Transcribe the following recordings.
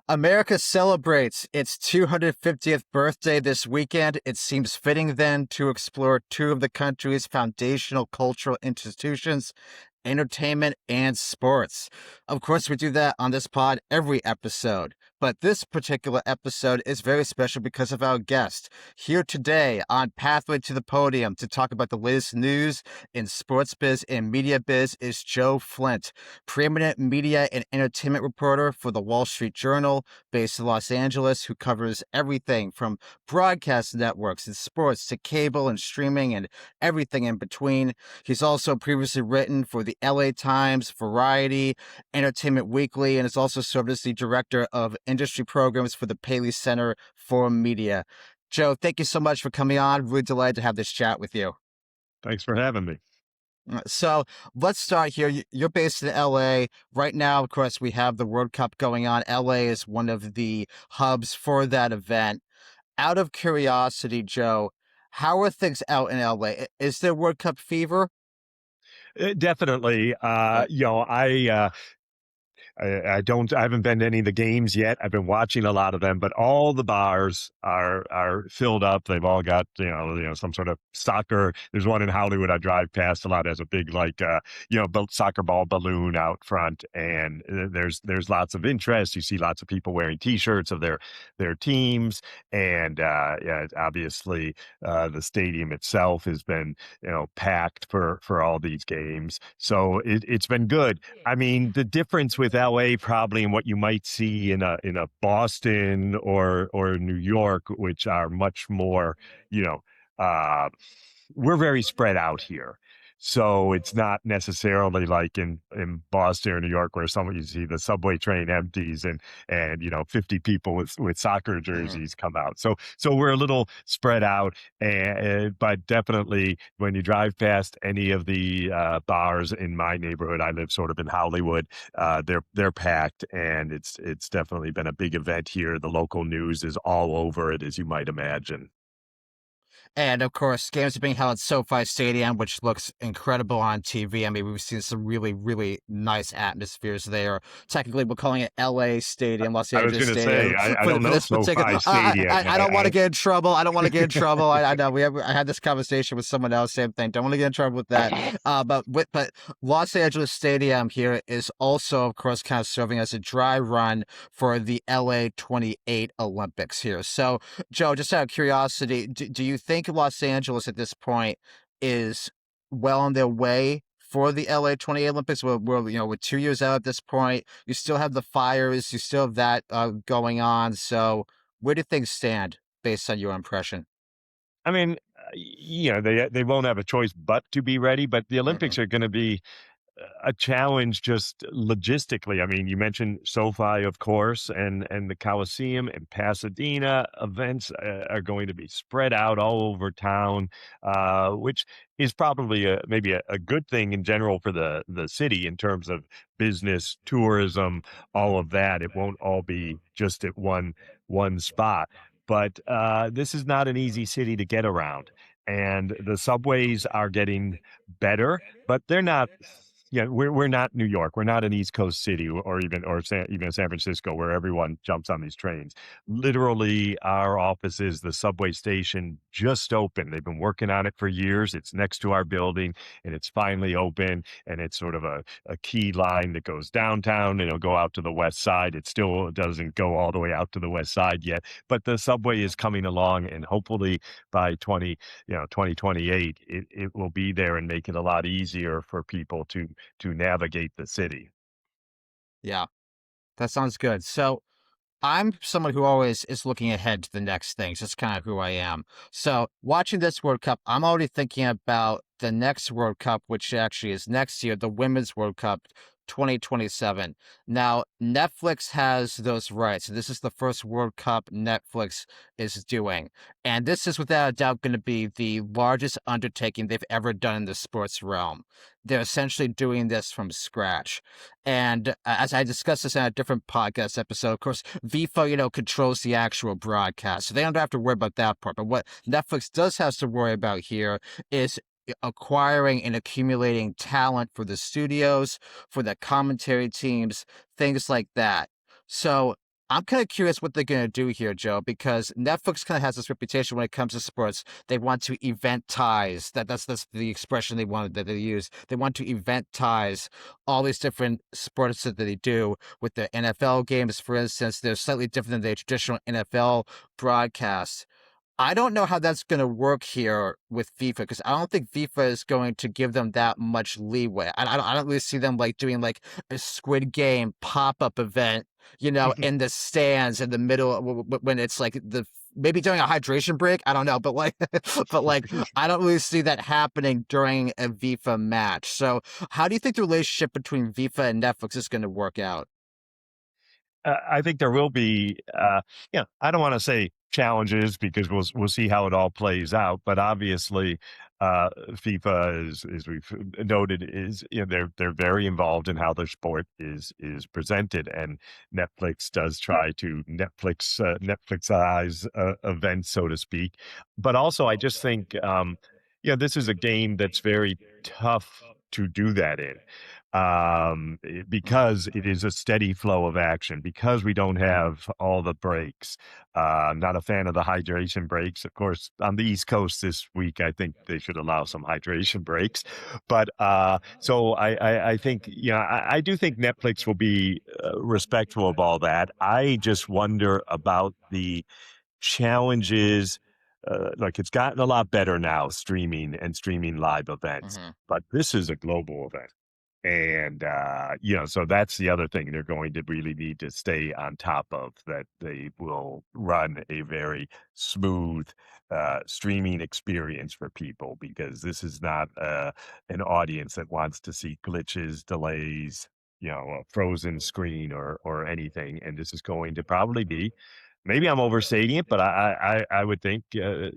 America celebrates its 250th birthday this weekend. It seems fitting then to explore two of the country's foundational cultural institutions, entertainment and sports. Of course, we do that on this pod every episode, but this particular episode is very special because of our guest. Here today on Pathway to the Podium to talk about the latest news in sports biz and media biz is Joe Flint, preeminent media and entertainment reporter for the Wall Street Journal, based in Los Angeles, who covers everything from broadcast networks and sports to cable and streaming and everything in between. He's also previously written for the LA Times, Variety, Entertainment Weekly, and has also served as the director of industry programs for the Paley Center for Media. Joe, thank you so much for coming on. Really delighted to have this chat with you. Thanks for having me. So let's start here. You're based in LA. Right now, of course, we have the World Cup going on. LA is one of the hubs for that event. Out of curiosity, Joe, how are things out in LA? Is there World Cup fever? Definitely. I haven't been to any of the games yet. I've been watching a lot of them, but all the bars are filled up. They've all got, some sort of soccer. There's one in Hollywood I drive past a lot, has a big, soccer ball balloon out front. And there's lots of interest. You see lots of people wearing t-shirts of their teams. And, obviously, the stadium itself has been, packed for all these games. So it's been good. I mean, the difference with LA probably and what you might see in a Boston or New York, which are much more, we're very spread out here. So it's not necessarily like in Boston or New York where you see the subway train empties and 50 people with soccer jerseys come out. So we're a little spread out, but definitely when you drive past any of the bars in my neighborhood, I live sort of in Hollywood, they're packed, and it's definitely been a big event here. The local news is all over it, as you might imagine. And of course, games are being held at SoFi Stadium, which looks incredible on TV. I mean, we've seen some really, really nice atmospheres there. Technically, we're calling it LA Stadium, Los I was Angeles going to say, Stadium. I don't know this particular, SoFi Stadium. I don't want to get in trouble. I don't want to get in trouble. I know I had this conversation with someone else. Same thing. Don't want to get in trouble with that. But Los Angeles Stadium here is also, of course, kind of serving as a dry run for the LA28 Olympics here. So, Joe, just out of curiosity, do you think Los Angeles at this point is well on their way for the LA28 Olympics? We're 2 years out at this point. You still have the fires. You still have that going on. So where do things stand based on your impression? I mean, they won't have a choice but to be ready, but the Mhm. Olympics are going to be a challenge just logistically. I mean, you mentioned SoFi, of course, and the Coliseum and Pasadena events are going to be spread out all over town, which is probably maybe a good thing in general for the city in terms of business, tourism, all of that. It won't all be just at one spot. But this is not an easy city to get around. And the subways are getting better, but they're not. Yeah, we're not New York. We're not an East Coast city, even San Francisco, where everyone jumps on these trains. Literally, our offices, the subway station, just opened. They've been working on it for years. It's next to our building, and it's finally open. And it's sort of a key line that goes downtown, and it'll go out to the west side. It still doesn't go all the way out to the west side yet, but the subway is coming along, and hopefully by 2028, it will be there and make it a lot easier for people to navigate the city. Yeah, that sounds good. So I'm someone who always is looking ahead to the next things. That's kind of who I am. So watching this World Cup, I'm already thinking about the next World Cup, which actually is next year, the Women's World Cup 2027. Now, Netflix has those rights. This is the first World Cup Netflix is doing. And this is without a doubt going to be the largest undertaking they've ever done in the sports realm. They're essentially doing this from scratch. And as I discussed this in a different podcast episode, of course, FIFA, controls the actual broadcast. So they don't have to worry about that part. But what Netflix does have to worry about here is acquiring and accumulating talent for the studios, for the commentary teams, things like that. So I'm kind of curious what they're going to do here, Joe, because Netflix kind of has this reputation when it comes to sports. They want to eventize. That's the expression that they use. They want to eventize all these different sports that they do with the NFL games, for instance. They're slightly different than the traditional NFL broadcasts. I don't know how that's going to work here with FIFA because I don't think FIFA is going to give them that much leeway. I don't really see them like doing like a Squid Game pop-up event, in the stands in the middle when it's like maybe during a hydration break. I don't know, but like, but like, I don't really see that happening during a FIFA match. So, how do you think the relationship between FIFA and Netflix is going to work out? I think there will be, I don't want to say challenges because we'll see how it all plays out. But obviously, FIFA is, as we've noted, is they're very involved in how their sport is presented, and Netflix does try to Netflixize events, so to speak. But also, I just think, this is a game that's very tough to do that in Mm, because it is a steady flow of action, because we don't have all the breaks. I'm not a fan of the hydration breaks. Of course, on the East Coast this week, I think they should allow some hydration breaks. But so I think, I do think Netflix will be respectful of all that. I just wonder about the challenges. Like it's gotten a lot better now, streaming and streaming live events, mhm. but this is a global event. And, so that's the other thing they're going to really need to stay on top of, that they will run a very smooth streaming experience for people, because this is not an audience that wants to see glitches, delays, a frozen screen or anything. And this is going to probably be, maybe I'm overstating it, but I would think, I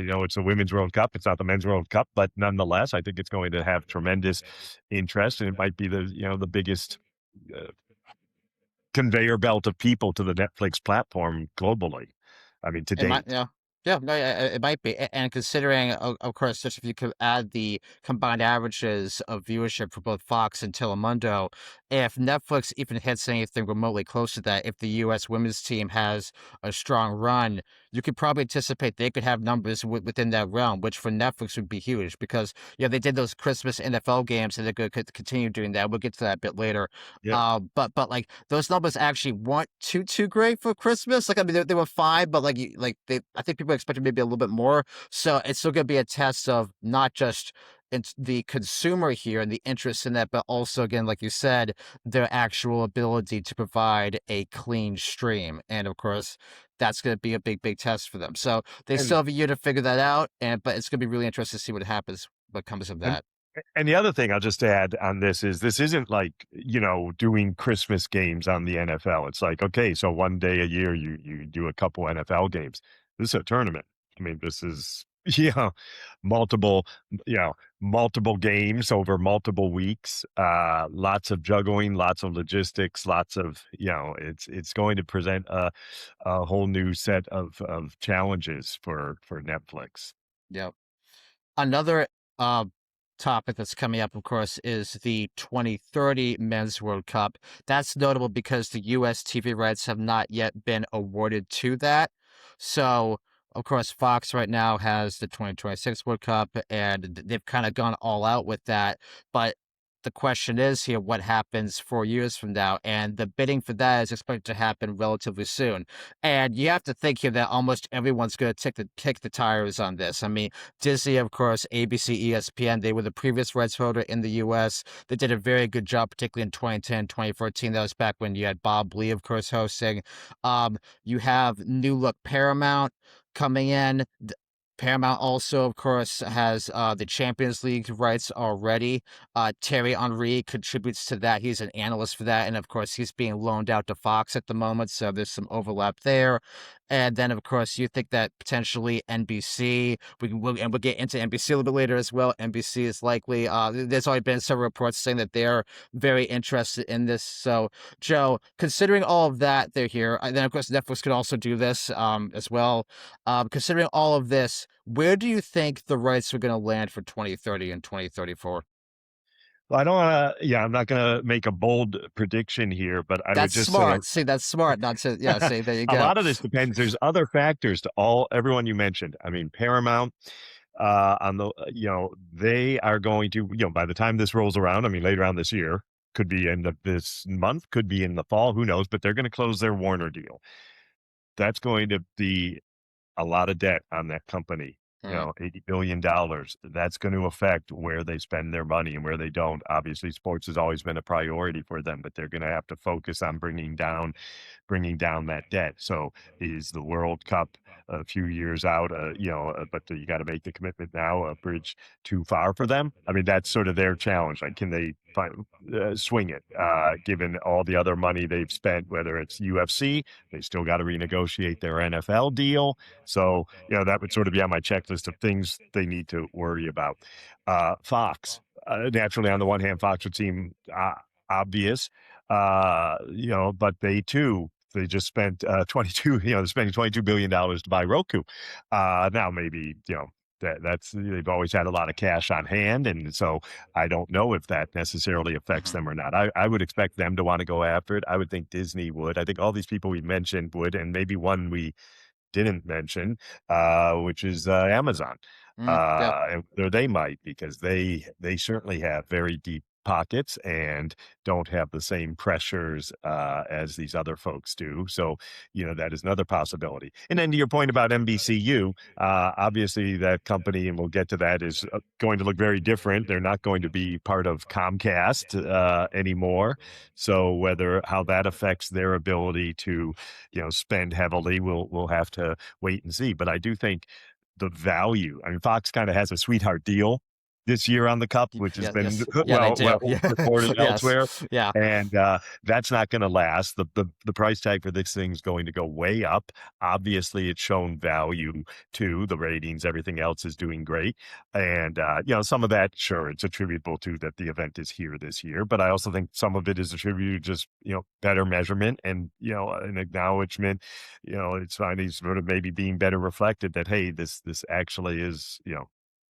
know it's a women's World Cup. It's not the men's World Cup, but nonetheless, I think it's going to have tremendous interest, and it might be the biggest uh, conveyor belt of people to the Netflix platform globally. I mean, to It might, date. yeah. Yeah, no, yeah, it might be. And considering, of course, just if you could add the combined averages of viewership for both Fox and Telemundo, if Netflix even hits anything remotely close to that, if the U.S. women's team has a strong run, you could probably anticipate they could have numbers within that realm, which for Netflix would be huge because, they did those Christmas NFL games and they're going to continue doing that. We'll get to that a bit later. Yeah. But like those numbers actually weren't too great for Christmas. Like I mean, they were fine, but I think people expected maybe a little bit more. So it's still gonna be a test of not just it's the consumer here and the interest in that, but also again, like you said, their actual ability to provide a clean stream. And of course, that's gonna be a big test for them. So they And still have a year to figure that out, but it's gonna be really interesting to see what happens, what comes of and that. and the other thing I'll just add on this isn't like, doing Christmas games on the NFL. It's like, okay, so one day a year you do a couple NFL games. This is a tournament. I mean, this is multiple, multiple games over multiple weeks, lots of juggling, lots of logistics, lots of, it's going to present a whole new set of challenges for Netflix. Yep. Another uh, topic that's coming up, of course, is the 2030 Men's World Cup. That's notable because the U.S. TV rights have not yet been awarded to that. So, of course, Fox right now has the 2026 World Cup, and they've kind of gone all out with that. But the question is here, what happens 4 years from now? And the bidding for that is expected to happen relatively soon. And you have to think here that almost everyone's going to kick the tires on this. I mean, Disney, of course, ABC, ESPN, they were the previous rights holder in the US. They did a very good job, particularly in 2010, 2014. That was back when you had Bob Lee, of course, hosting. You have New Look Paramount coming in. Paramount also, of course, has the Champions League rights already. Terry Henry contributes to that. He's an analyst for that. And of course, he's being loaned out to Fox at the moment. So there's some overlap there. And then, of course, you think that potentially NBC, and we'll get into NBC a little bit later as well. NBC is likely, there's already been several reports saying that they're very interested in this. So, Joe, considering all of that, they're here. And then, of course, Netflix could also do this as well. Considering all of this, where do you think the rights are going to land for 2030 and 2034? Well, I don't wanna yeah, I'm not gonna make a bold prediction here, but I would That's just say smart. See, that's smart not to, yeah, say, there you a go. lot of this depends. There's other factors to everyone you mentioned. I mean, Paramount, on the they are going to, by the time this rolls around, I mean, later on this year, could be end of this month, could be in the fall, who knows? But they're gonna close their Warner deal. That's going to be a lot of debt on that company, Mm, $80 billion. That's going to affect where they spend their money and where they don't. Obviously, sports has always been a priority for them, but they're going to have to focus on bringing down that debt. So is the World Cup a few years out, but you got to make the commitment now, a bridge too far for them? I mean, that's sort of their challenge. Like, can they swing it, given all the other money they've spent, whether it's UFC, they still got to renegotiate their NFL deal. So, that would sort of be on my checklist of things they need to worry about. Fox, naturally, on the one hand, Fox would seem obvious, but they just spent 22, they're spending $22 billion to buy Roku. Now, maybe, they've always had a lot of cash on hand. And so I don't know if that necessarily affects mhm. them or not. I would expect them to want to go after it. I would think Disney would. I think all these people we mentioned would, and maybe one we didn't mention, which is Amazon. Yep. Or they might, because they certainly have very deep pockets and don't have the same pressures as these other folks do. So, that is another possibility. And then to your point about NBCU, obviously that company, and we'll get to that, is going to look very different. They're not going to be part of Comcast anymore. So whether how that affects their ability to spend heavily. We'll have to wait and see. But I do think the value. I mean, Fox kind of has a sweetheart deal this year on the cup, which has Yeah, been yes. Yeah, they well do. Yeah. reported Yes. elsewhere. Yeah. And that's not going to last. The price tag for this thing's going to go way up. Obviously, it's shown value to the ratings. Everything else is doing great, and some of that, sure, it's attributable to that the event is here this year. But I also think some of it is attributed to just better measurement and an acknowledgement. It's finally sort of maybe being better reflected that, hey, this actually is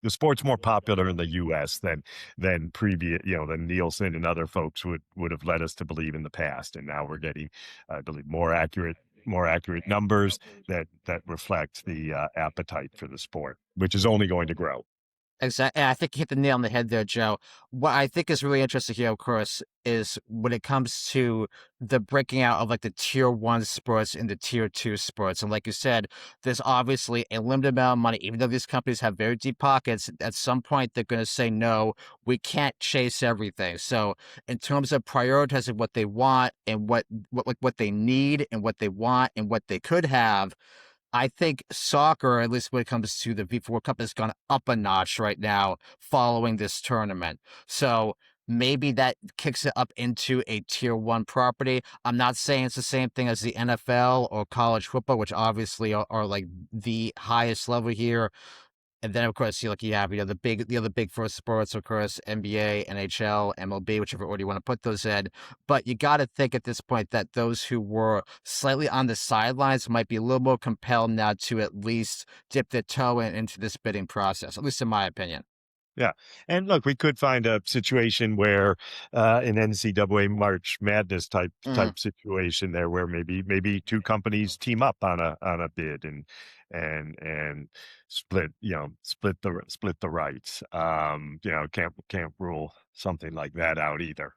the sport's more popular in the U.S. than previous, than Nielsen and other folks would have led us to believe in the past. And now we're getting, I believe, more accurate numbers that reflect the appetite for the sport, which is only going to grow. Exactly. I think you hit the nail on the head there, Joe. What I think is really interesting here, of course, is when it comes to the breaking out of like the tier one sports into tier two sports. And like you said, there's obviously a limited amount of money, even though these companies have very deep pockets, at some point they're going to say, no, we can't chase everything. So in terms of prioritizing what they want and what they need and what they want and what they could have, I think soccer, at least when it comes to the FIFA World Cup, has gone up a notch right now following this tournament. So maybe that kicks it up into a tier one property. I'm not saying it's the same thing as the NFL or college football, which obviously are like the highest level here. And then, of course, you have the other big four sports, of course, NBA, NHL, MLB, whichever order you want to put those in. But you got to think at this point that those who were slightly on the sidelines might be a little more compelled now to at least dip their toe into this bidding process, at least in my opinion. Yeah, and look, we could find a situation where an NCAA March Madness type Mhm. type situation there, where maybe two companies team up on a bid and split the rights. Can't rule something like that out either.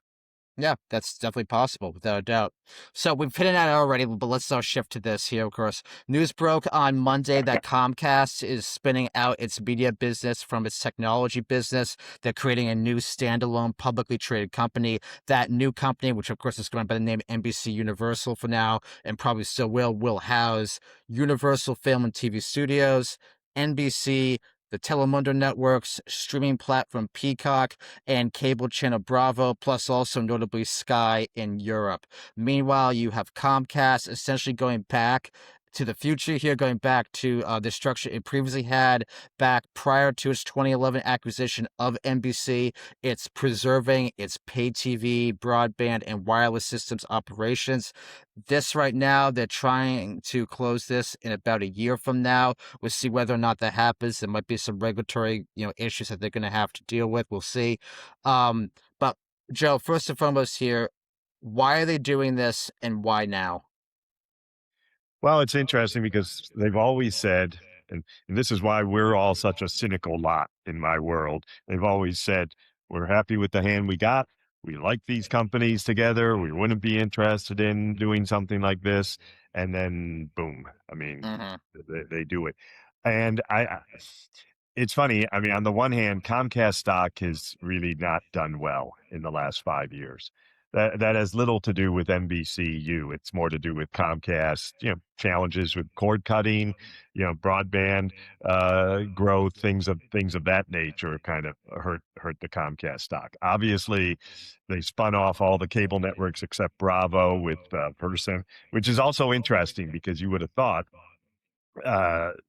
Yeah, that's definitely possible, without a doubt. So we've hit it on it already, but let's now shift to this here, of course. News broke on Monday that Comcast is spinning out its media business from its technology business. They're creating a new standalone publicly traded company. That new company, which of course is going by the name NBCUniversal for now, and probably still will house Universal Film and TV Studios, NBC, the Telemundo networks, streaming platform Peacock, and cable channel Bravo, plus also notably Sky in Europe. Meanwhile, you have Comcast essentially going back to the future here, going back to the structure it previously had back prior to its 2011 acquisition of NBC. It's preserving its pay TV, broadband, and wireless systems operations. This right now, they're trying to close this in about a year from now. We'll see whether or not that happens. There might be some regulatory, issues that they're going to have to deal with. We'll see. But Joe, first and foremost here, why are they doing this and why now? Well, it's interesting because they've always said, and this is why we're all such a cynical lot in my world. They've always said, we're happy with the hand we got. We like these companies together. We wouldn't be interested in doing something like this. And then, boom, I mean, Mhm, they do it. And it's funny. I mean, on the one hand, Comcast stock has really not done well in the last 5 years. That has little to do with NBCU. It's more to do with Comcast, challenges with cord cutting, broadband growth, things of that nature kind of hurt the Comcast stock. Obviously, they spun off all the cable networks except Bravo with Person, which is also interesting because you would have thought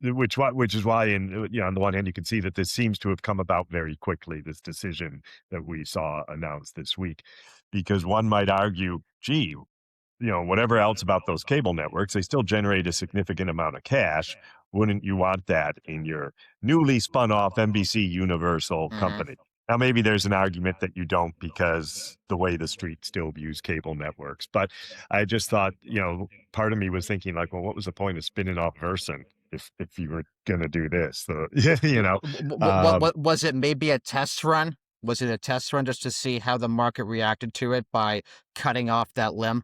which is why on the one hand you can see that this seems to have come about very quickly, this decision that we saw announced this week, because one might argue, gee, whatever else about those cable networks, they still generate a significant amount of cash. Wouldn't you want that in your newly spun off NBC Universal mhm. company? Now, maybe there's an argument that you don't because the way the street still views cable networks. But I just thought, part of me was thinking like, well, what was the point of spinning off Versant if you were going to do this? So, yeah, What was it, maybe a test run? Was it a test run just to see how the market reacted to it by cutting off that limb?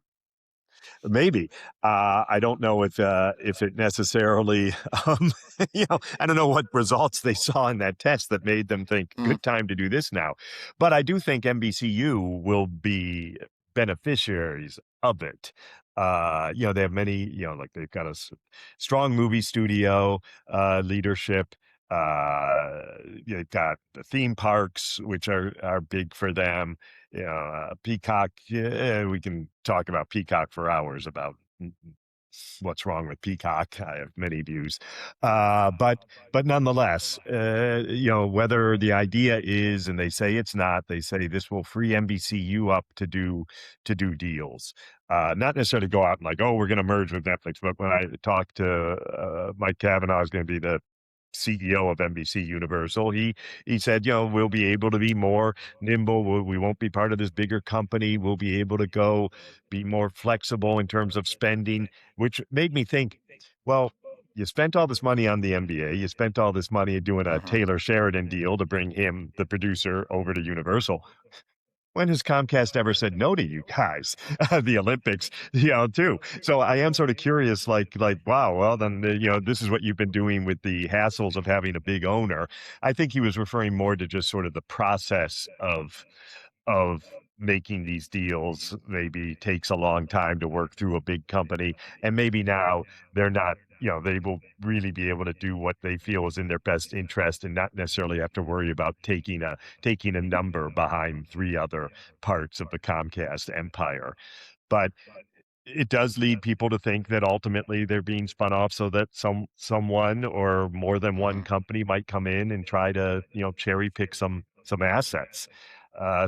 maybe. I don't know if it necessarily, I don't know what results they saw in that test that made them think Mm, good time to do this now. But I do think NBCU will be beneficiaries of it. They have many, like they've got a strong movie studio leadership. They've got the theme parks, which are big for them. Peacock, yeah, we can talk about Peacock for hours about what's wrong with Peacock. I have many views. But nonetheless, whether the idea is, and they say it's not, they say this will free NBCU up to do deals. Not necessarily go out and like, oh, we're going to merge with Netflix. But when I talked to Mike Cavanaugh, is going to be the CEO of NBC Universal. He said, we'll be able to be more nimble. We won't be part of this bigger company. We'll be able to go be more flexible in terms of spending, which made me think, well, you spent all this money on the NBA. You spent all this money doing a mhm. Taylor Sheridan deal to bring him, the producer, over to Universal. When has Comcast ever said no to you guys? The Olympics, too. So I am sort of curious, wow, well, then, this is what you've been doing with the hassles of having a big owner. I think he was referring more to just sort of the process of making these deals maybe takes a long time to work through a big company. And maybe now they're not, they will really be able to do what they feel is in their best interest and not necessarily have to worry about taking a number behind three other parts of the Comcast empire. But it does lead people to think that ultimately they're being spun off so that someone or more than one Mhm. company might come in and try to, cherry pick some assets.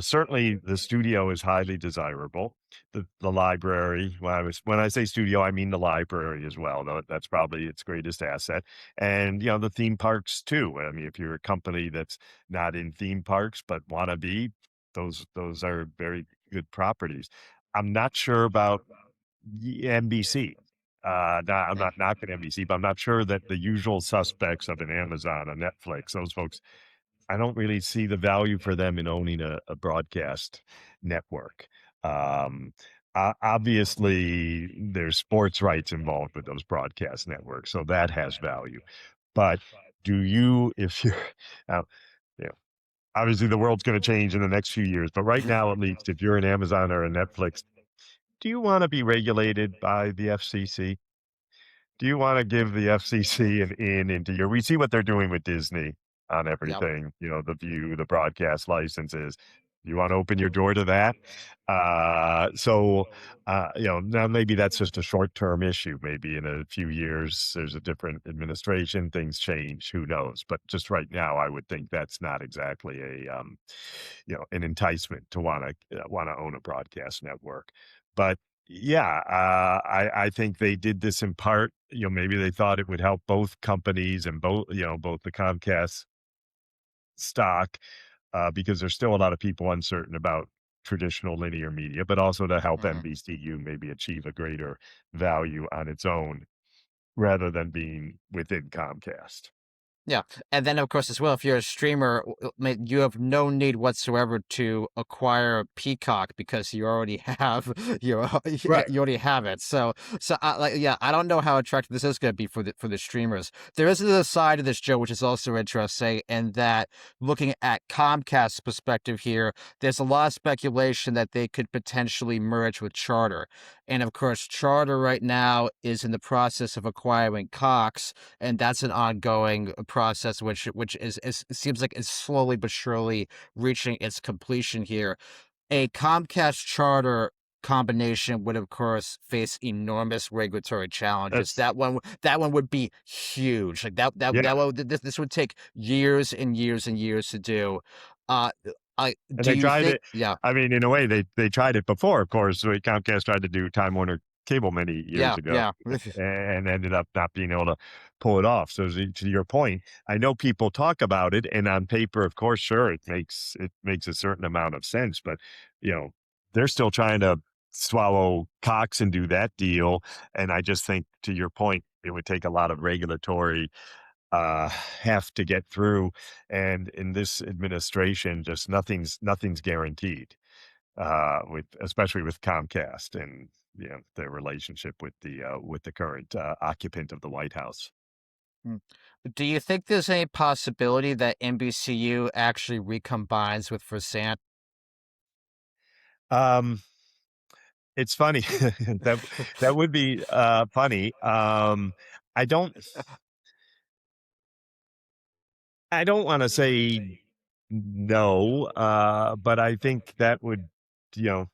Certainly the studio is highly desirable. The library, when I say studio, I mean the library as well, though that's probably its greatest asset. And the theme parks too. I mean, if you're a company that's not in theme parks but want to be, those are very good properties. I'm not sure about NBC. I'm not knocking NBC, but I'm not sure that the usual suspects of an Amazon, a Netflix, those folks, I don't really see the value for them in owning a broadcast network. Um, Obviously, there's sports rights involved with those broadcast networks, so that has value. But do you, if you're, now, you know, obviously the world's going to change in the next few years, but right now, at least, if you're an Amazon or a Netflix, do you wanna be regulated by the FCC? Do you wanna give the FCC an in into your we see what they're doing with Disney on Yep. everything, the View, the broadcast licenses. You wanna open your door to that? Now maybe that's just a short-term issue. Maybe in a few years, there's a different administration, things change, who knows? But just right now, I would think that's not exactly an enticement to wanna own a broadcast network. But yeah, I think they did this in part, maybe they thought it would help both companies and both the Comcast stock, because there's still a lot of people uncertain about traditional linear media, but also to help Mhm. NBCU maybe achieve a greater value on its own rather than being within Comcast. Yeah, and then, of course, as well, if you're a streamer, you have no need whatsoever to acquire Peacock because you already have Right. you already have it. So yeah, I don't know how attractive this is going to be for the streamers. There is another side of this, Joe, which is also interesting, and that looking at Comcast's perspective here, there's a lot of speculation that they could potentially merge with Charter, and of course, Charter right now is in the process of acquiring Cox, and that's an ongoing process, which seems like it's slowly but surely reaching its completion here. A Comcast Charter combination would, of course, face enormous regulatory challenges. That's That one would be huge. Like that yeah. one, this would take years and years and years to do. Uh, I And do they you tried think? it. Yeah, I mean, in a way, they tried it before, of course. So Comcast tried to do Time Warner Cable many years yeah, ago yeah. and ended up not being able to pull it off. So to your point, I know people talk about it, and on paper, of course, sure, it makes a certain amount of sense, but you know, they're still trying to swallow Cox and do that deal. And I just think, to your point, it would take a lot of regulatory have to get through. And in this administration, just nothing's guaranteed. With especially with Comcast and their relationship with the current occupant of the White House. Mm. Do you think there's any possibility that NBCU actually recombines with Versant? Um, it's funny that that would be funny. I don't I don't want to say no, but I think that would you know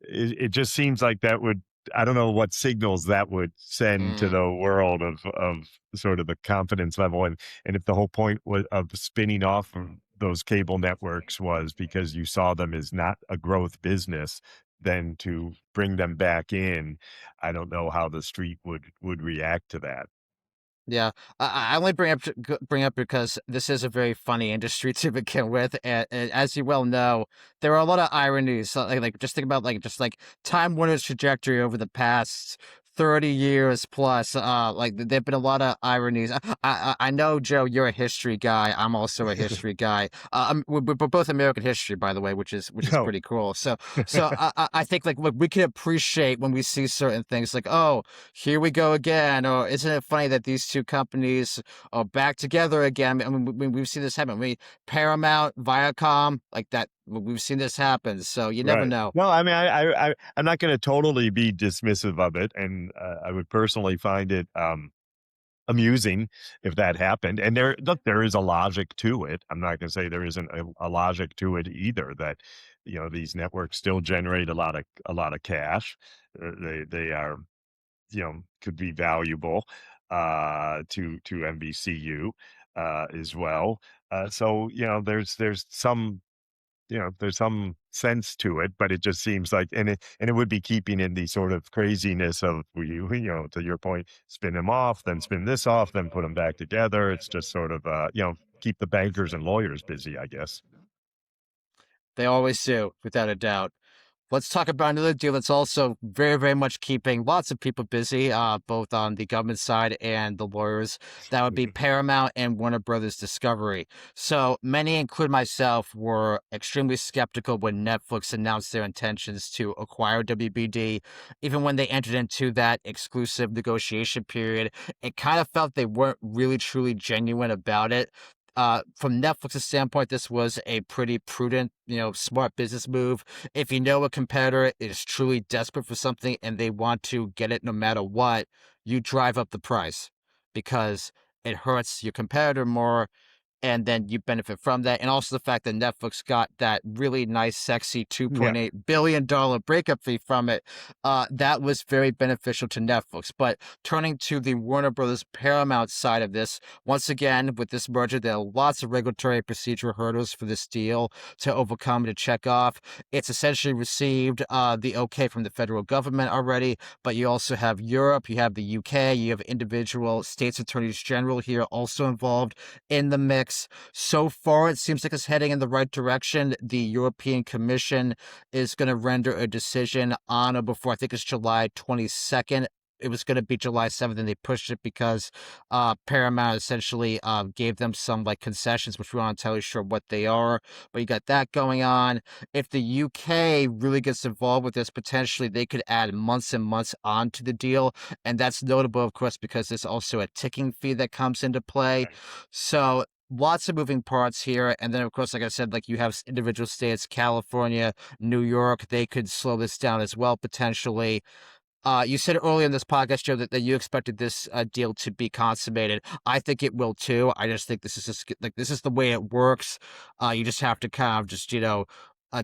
it just seems like that would I don't know what signals that would send to Mm. the world of sort of the confidence level, and if the whole point of spinning off from those cable networks was because you saw them as not a growth business, then to bring them back in, I don't know how the street would react to that. Yeah, I only bring up because this is a very funny industry to begin with, and as you well know, there are a lot of ironies. So, like just think about just like Time Warner's trajectory over the past 30 years plus. Like there've been a lot of ironies. I know, Joe, you're a history guy. I'm also a history guy. We're both American history, by the way, which is No. pretty cool. So I think like look, we can appreciate when we see certain things like, oh, here we go again. Or isn't it funny that these two companies are back together again? I mean, we've seen this happen. Paramount, Viacom, like that. We've seen this happen. So you never Right. know. No, I mean, I'm not going to totally be dismissive of it, and I would personally find it amusing if that happened. And there is a logic to it. I'm not going to say there isn't a logic to it either. That these networks still generate a lot of cash. They are could be valuable to NBCU as well. So there's some sense to it, but it just seems like, and it would be keeping in the sort of craziness of to your point, spin them off, then spin this off, then put them back together. It's just sort of keep the bankers and lawyers busy, I guess. They always do, without a doubt. Let's talk about another deal that's also very, very much keeping lots of people busy, both on the government side and the lawyers. That would be Paramount and Warner Brothers Discovery. So many, including myself, were extremely skeptical when Netflix announced their intentions to acquire WBD. Even when they entered into that exclusive negotiation period, it kind of felt they weren't really truly genuine about it. From Netflix's standpoint, this was a pretty prudent, smart business move. If you know a competitor is truly desperate for something and they want to get it no matter what, you drive up the price because it hurts your competitor more, and then you benefit from that. And also the fact that Netflix got that really nice, sexy Yeah, $2.8 billion breakup fee from it. That was very beneficial to Netflix. But turning to the Warner Brothers Paramount side of this, once again, with this merger, there are lots of regulatory procedural hurdles for this deal to overcome, to check off. It's essentially received the okay from the federal government already, but you also have Europe, you have the UK, you have individual states attorneys general here also involved in the mix. IMAX. So far, it seems like it's heading in the right direction. The European Commission is going to render a decision on or before, I think it's July 22nd. It was going to be July 7th, and they pushed it because Paramount essentially gave them some like concessions, which we aren't entirely sure what they are. But you got that going on. If the UK really gets involved with this, potentially they could add months and months onto the deal. And that's notable, of course, because there's also a ticking fee that comes into play. Right. So lots of moving parts here. And then, of course, like I said, like you have individual states, California, New York, they could slow this down as well, potentially. You said earlier in this podcast, Joe, that you expected this deal to be consummated. I think it will too. I just think this is just like this is the way it works. You just have to kind of just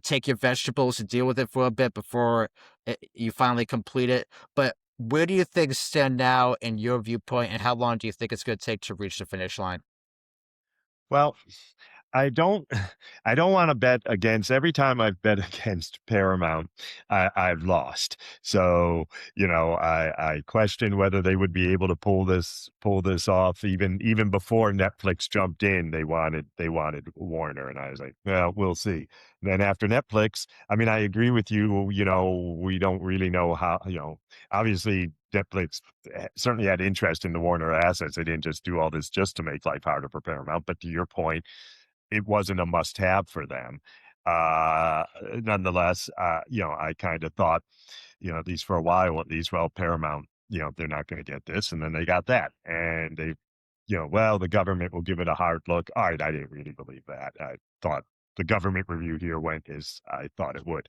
take your vegetables and deal with it for a bit before you finally complete it. But where do you things stand now in your viewpoint, and how long do you think it's going to take to reach the finish line? Well, I don't I don't wanna bet against every time I've bet against Paramount, I've lost. So, I question whether they would be able to pull this off even before Netflix jumped in, they wanted Warner, and I was like, "Well, we'll see." Then after Netflix, I mean, I agree with you, we don't really know how, obviously Netflix certainly had interest in the Warner assets. They didn't just do all this just to make life harder for Paramount, but to your point, it wasn't a must-have for them. Nonetheless, I kind of thought, at least for a while, at least, well, Paramount, they're not going to get this, and then they got that, and they, well, the government will give it a hard look. All right, I didn't really believe that. I thought the government review here went as I thought it would,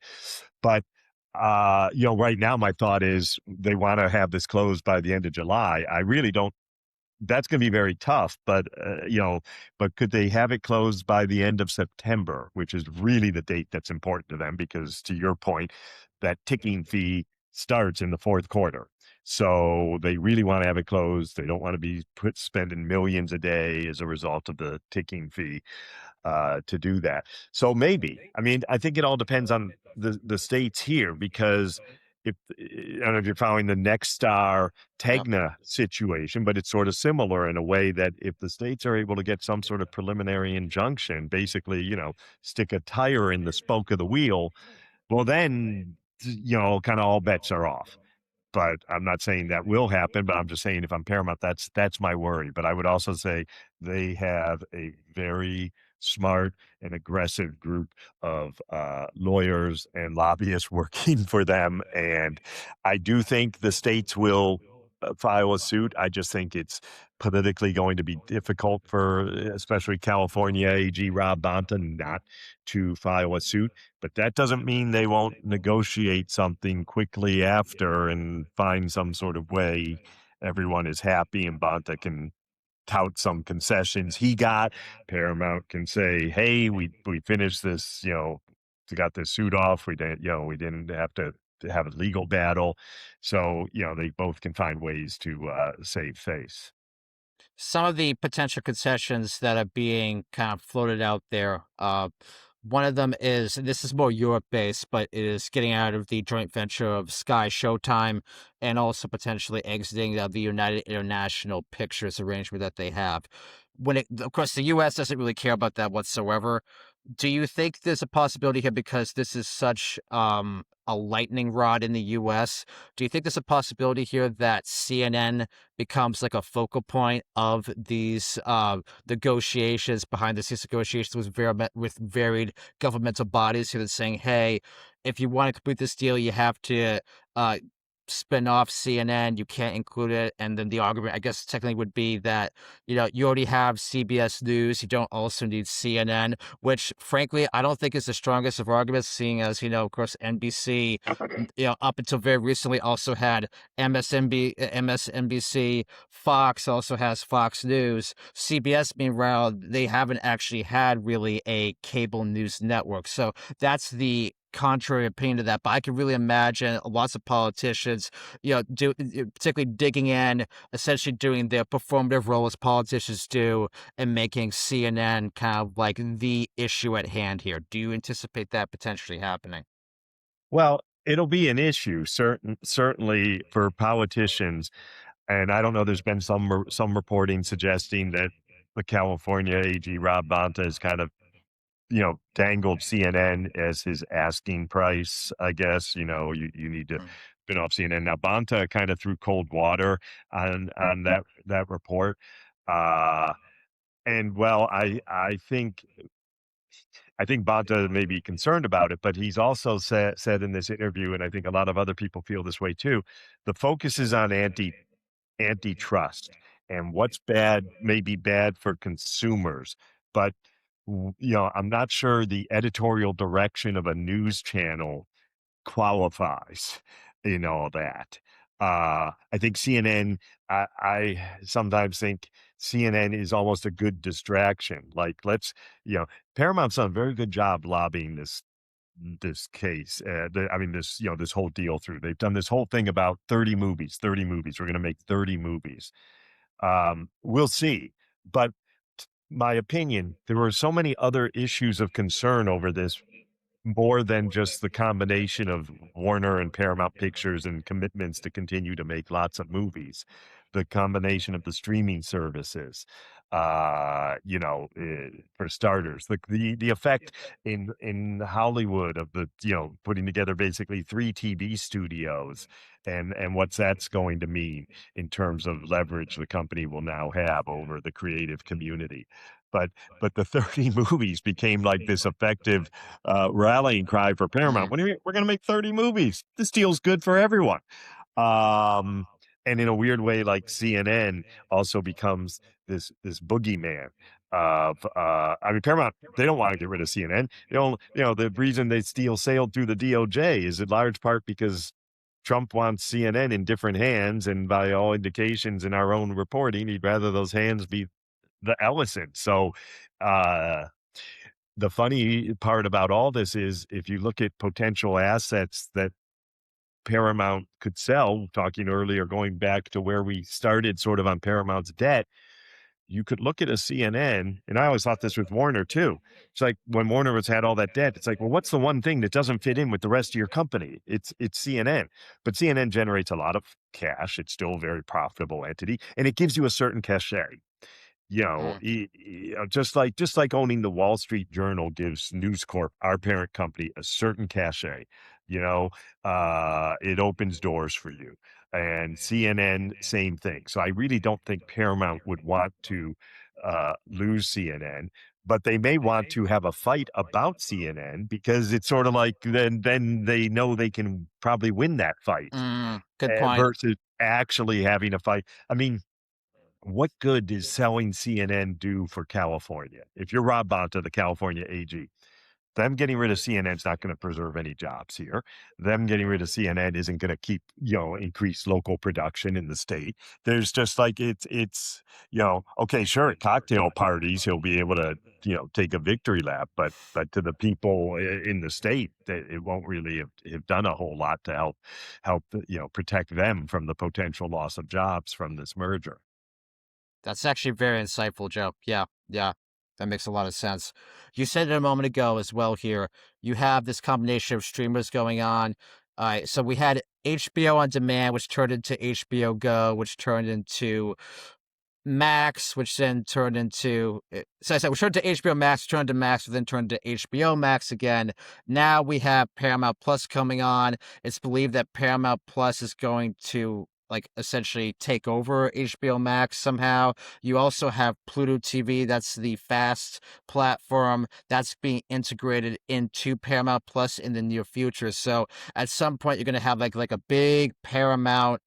but right now my thought is they want to have this closed by the end of July. I really don't that's gonna be very tough, but could they have it closed by the end of September, which is really the date that's important to them because to your point, that ticking fee starts in the 4th quarter. So they really wanna have it closed. They don't wanna be spending millions a day as a result of the ticking fee to do that. So maybe. I mean, I think it all depends on the states here because if I don't know if you're following the Next Star Yep. Tegna situation, but it's sort of similar in a way that if the states are able to get some sort of preliminary injunction, basically, stick a tire in the spoke of the wheel, well, then, kind of all bets are off. But I'm not saying that will happen, but I'm just saying if I'm Paramount, that's my worry. But I would also say they have a very smart and aggressive group of lawyers and lobbyists working for them, and I do think the states will file a suit. I just think it's politically going to be difficult for especially California AG Rob Bonta not to file a suit. But that doesn't mean they won't negotiate something quickly after and find some sort of way everyone is happy and Bonta can tout some concessions he got. Paramount can say, "Hey, we finished this, we got this suit off. We didn't have to have a legal battle." So, they both can find ways to save face. Some of the potential concessions that are being kind of floated out there. One of them is, and this is more Europe based, but it is getting out of the joint venture of Sky Showtime and also potentially exiting the United International Pictures arrangement that they have. Of course, the US doesn't really care about that whatsoever. Do you think there's a possibility here because this is such a lightning rod in the US? Do you think there's a possibility here that CNN becomes like a focal point of these negotiations, behind the scenes negotiations with varied governmental bodies who are saying, hey, if you want to complete this deal, you have to uh, spin off CNN, you can't include it. And then the argument, I guess, technically would be that, you already have CBS News, you don't also need CNN, which frankly, I don't think is the strongest of arguments, seeing as, of course, NBC, up until very recently also had MSNBC, Fox also has Fox News. CBS, meanwhile, they haven't actually had really a cable news network. So that's the contrary opinion to that, but I can really imagine lots of politicians, particularly digging in, essentially doing their performative role as politicians do, and making CNN kind of like the issue at hand here. Do you anticipate that potentially happening? Well, it'll be an issue, certainly for politicians. And I don't know, there's been some reporting suggesting that the California AG, Rob Bonta, has kind of, dangled CNN as his asking price, I guess. You need to Mm. spin off CNN. Now, Bonta kind of threw cold water on that report. Uh, and well, I think Bonta may be concerned about it, but he's also said in this interview, and I think a lot of other people feel this way too, the focus is on antitrust, and what's bad may be bad for consumers. But I'm not sure the editorial direction of a news channel qualifies in all that. I think CNN, I sometimes think CNN is almost a good distraction. Like, Paramount's done a very good job lobbying this case. This whole deal through. They've done this whole thing about 30 movies, 30 movies. We're going to make 30 movies. We'll see. But my opinion, there were so many other issues of concern over this, more than just the combination of Warner and Paramount Pictures and commitments to continue to make lots of movies. The combination of the streaming services, for starters, the effect in Hollywood of putting together basically three TV studios, and what's that's going to mean in terms of leverage the company will now have over the creative community. But the 30 movies became like this effective rallying cry for Paramount. Mm. We're going to make 30 movies. This deal's good for everyone. Um, and in a weird way, like CNN also becomes this boogeyman of, Paramount, they don't want to get rid of CNN. The reason they steal sailed through the DOJ is in large part because Trump wants CNN in different hands. And by all indications in our own reporting, he'd rather those hands be the Ellison. So, uh, the funny part about all this is if you look at potential assets that Paramount could sell, talking earlier, going back to where we started sort of on Paramount's debt, you could look at a CNN, and I always thought this with Warner too. It's like when Warner had all that debt, it's like, well, what's the one thing that doesn't fit in with the rest of your company? It's CNN. But CNN generates a lot of cash. It's still a very profitable entity, and it gives you a certain cachet. Mm. Just like owning the Wall Street Journal gives News Corp, our parent company, a certain cachet. It opens doors for you. And CNN, same thing. So I really don't think Paramount would want to lose CNN, but they may want to have a fight about CNN because it's sort of like then they know they can probably win that fight Mm. Good point. versus actually having a fight. I mean, what good does selling CNN do for California? If you're Rob Bonta, the California AG, them getting rid of CNN is not going to preserve any jobs here. Them getting rid of CNN isn't going to keep, increase local production in the state. There's just like okay, sure, at cocktail parties he'll be able to, take a victory lap, but to the people in the state, it won't really have done a whole lot to help protect them from the potential loss of jobs from this merger. That's actually very insightful, Joe. Yeah, yeah. That makes a lot of sense. You said it a moment ago as well here. You have this combination of streamers going on. All right, so we had HBO on demand, which turned into HBO Go, which turned into Max, which then turned into so I said we turned to HBO Max, turned to Max, then turned to HBO Max again. Now we have Paramount Plus coming on. It's believed that Paramount Plus is going to like essentially take over HBO Max somehow. You also have Pluto TV, that's the fast platform that's being integrated into Paramount Plus in the near future. So at some point you're gonna have like a big Paramount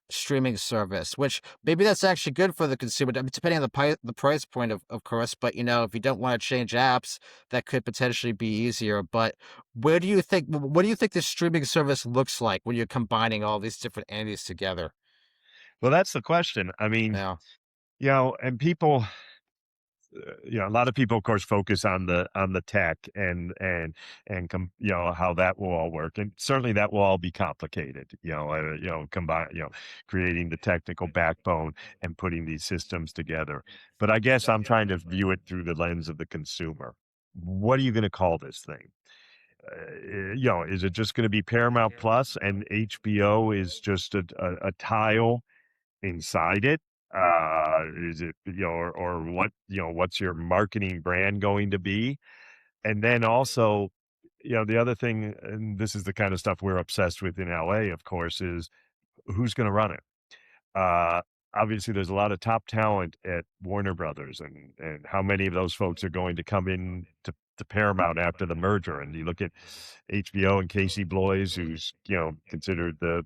streaming service, which maybe that's actually good for the consumer, depending on the price point, of course. But if you don't want to change apps, that could potentially be easier. But what do you think this streaming service looks like when you're combining all these different entities together? Well, that's the question. I mean, Yeah. and people, a lot of people, of course, focus on the tech and how that will all work, and certainly that will all be complicated. Combine, creating the technical backbone and putting these systems together. But I guess I'm trying to view it through the lens of the consumer. What are you going to call this thing? Is it just going to be Paramount Plus and HBO is just a tile inside it? Is it, or what, what's your marketing brand going to be? And then also, the other thing, and this is the kind of stuff we're obsessed with in LA, of course, is who's going to run it. Uh, Obviously, there's a lot of top talent at Warner Brothers, and how many of those folks are going to come in to Paramount after the merger? And you look at HBO and Casey Bloys, who's considered the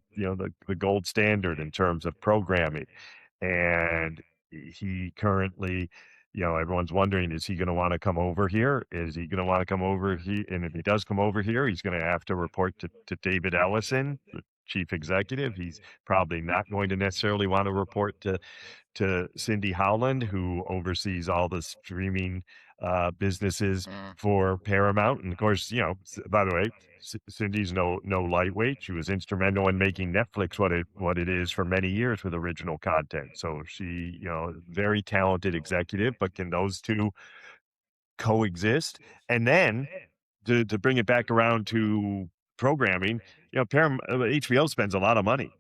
gold standard in terms of programming, and he currently. Everyone's wondering, is he going to want to come over here? Is he going to want to come over here? And if he does come over here, he's going to have to report to David Ellison, the chief executive. He's probably not going to necessarily want to report to Cindy Howland, who oversees all the streaming businesses Mm, for Paramount. And of course, by the way, Cindy's no lightweight. She was instrumental in making Netflix what it is for many years with original content. So she, very talented executive. But can those two coexist? And then to bring it back around to programming, HBO spends a lot of money.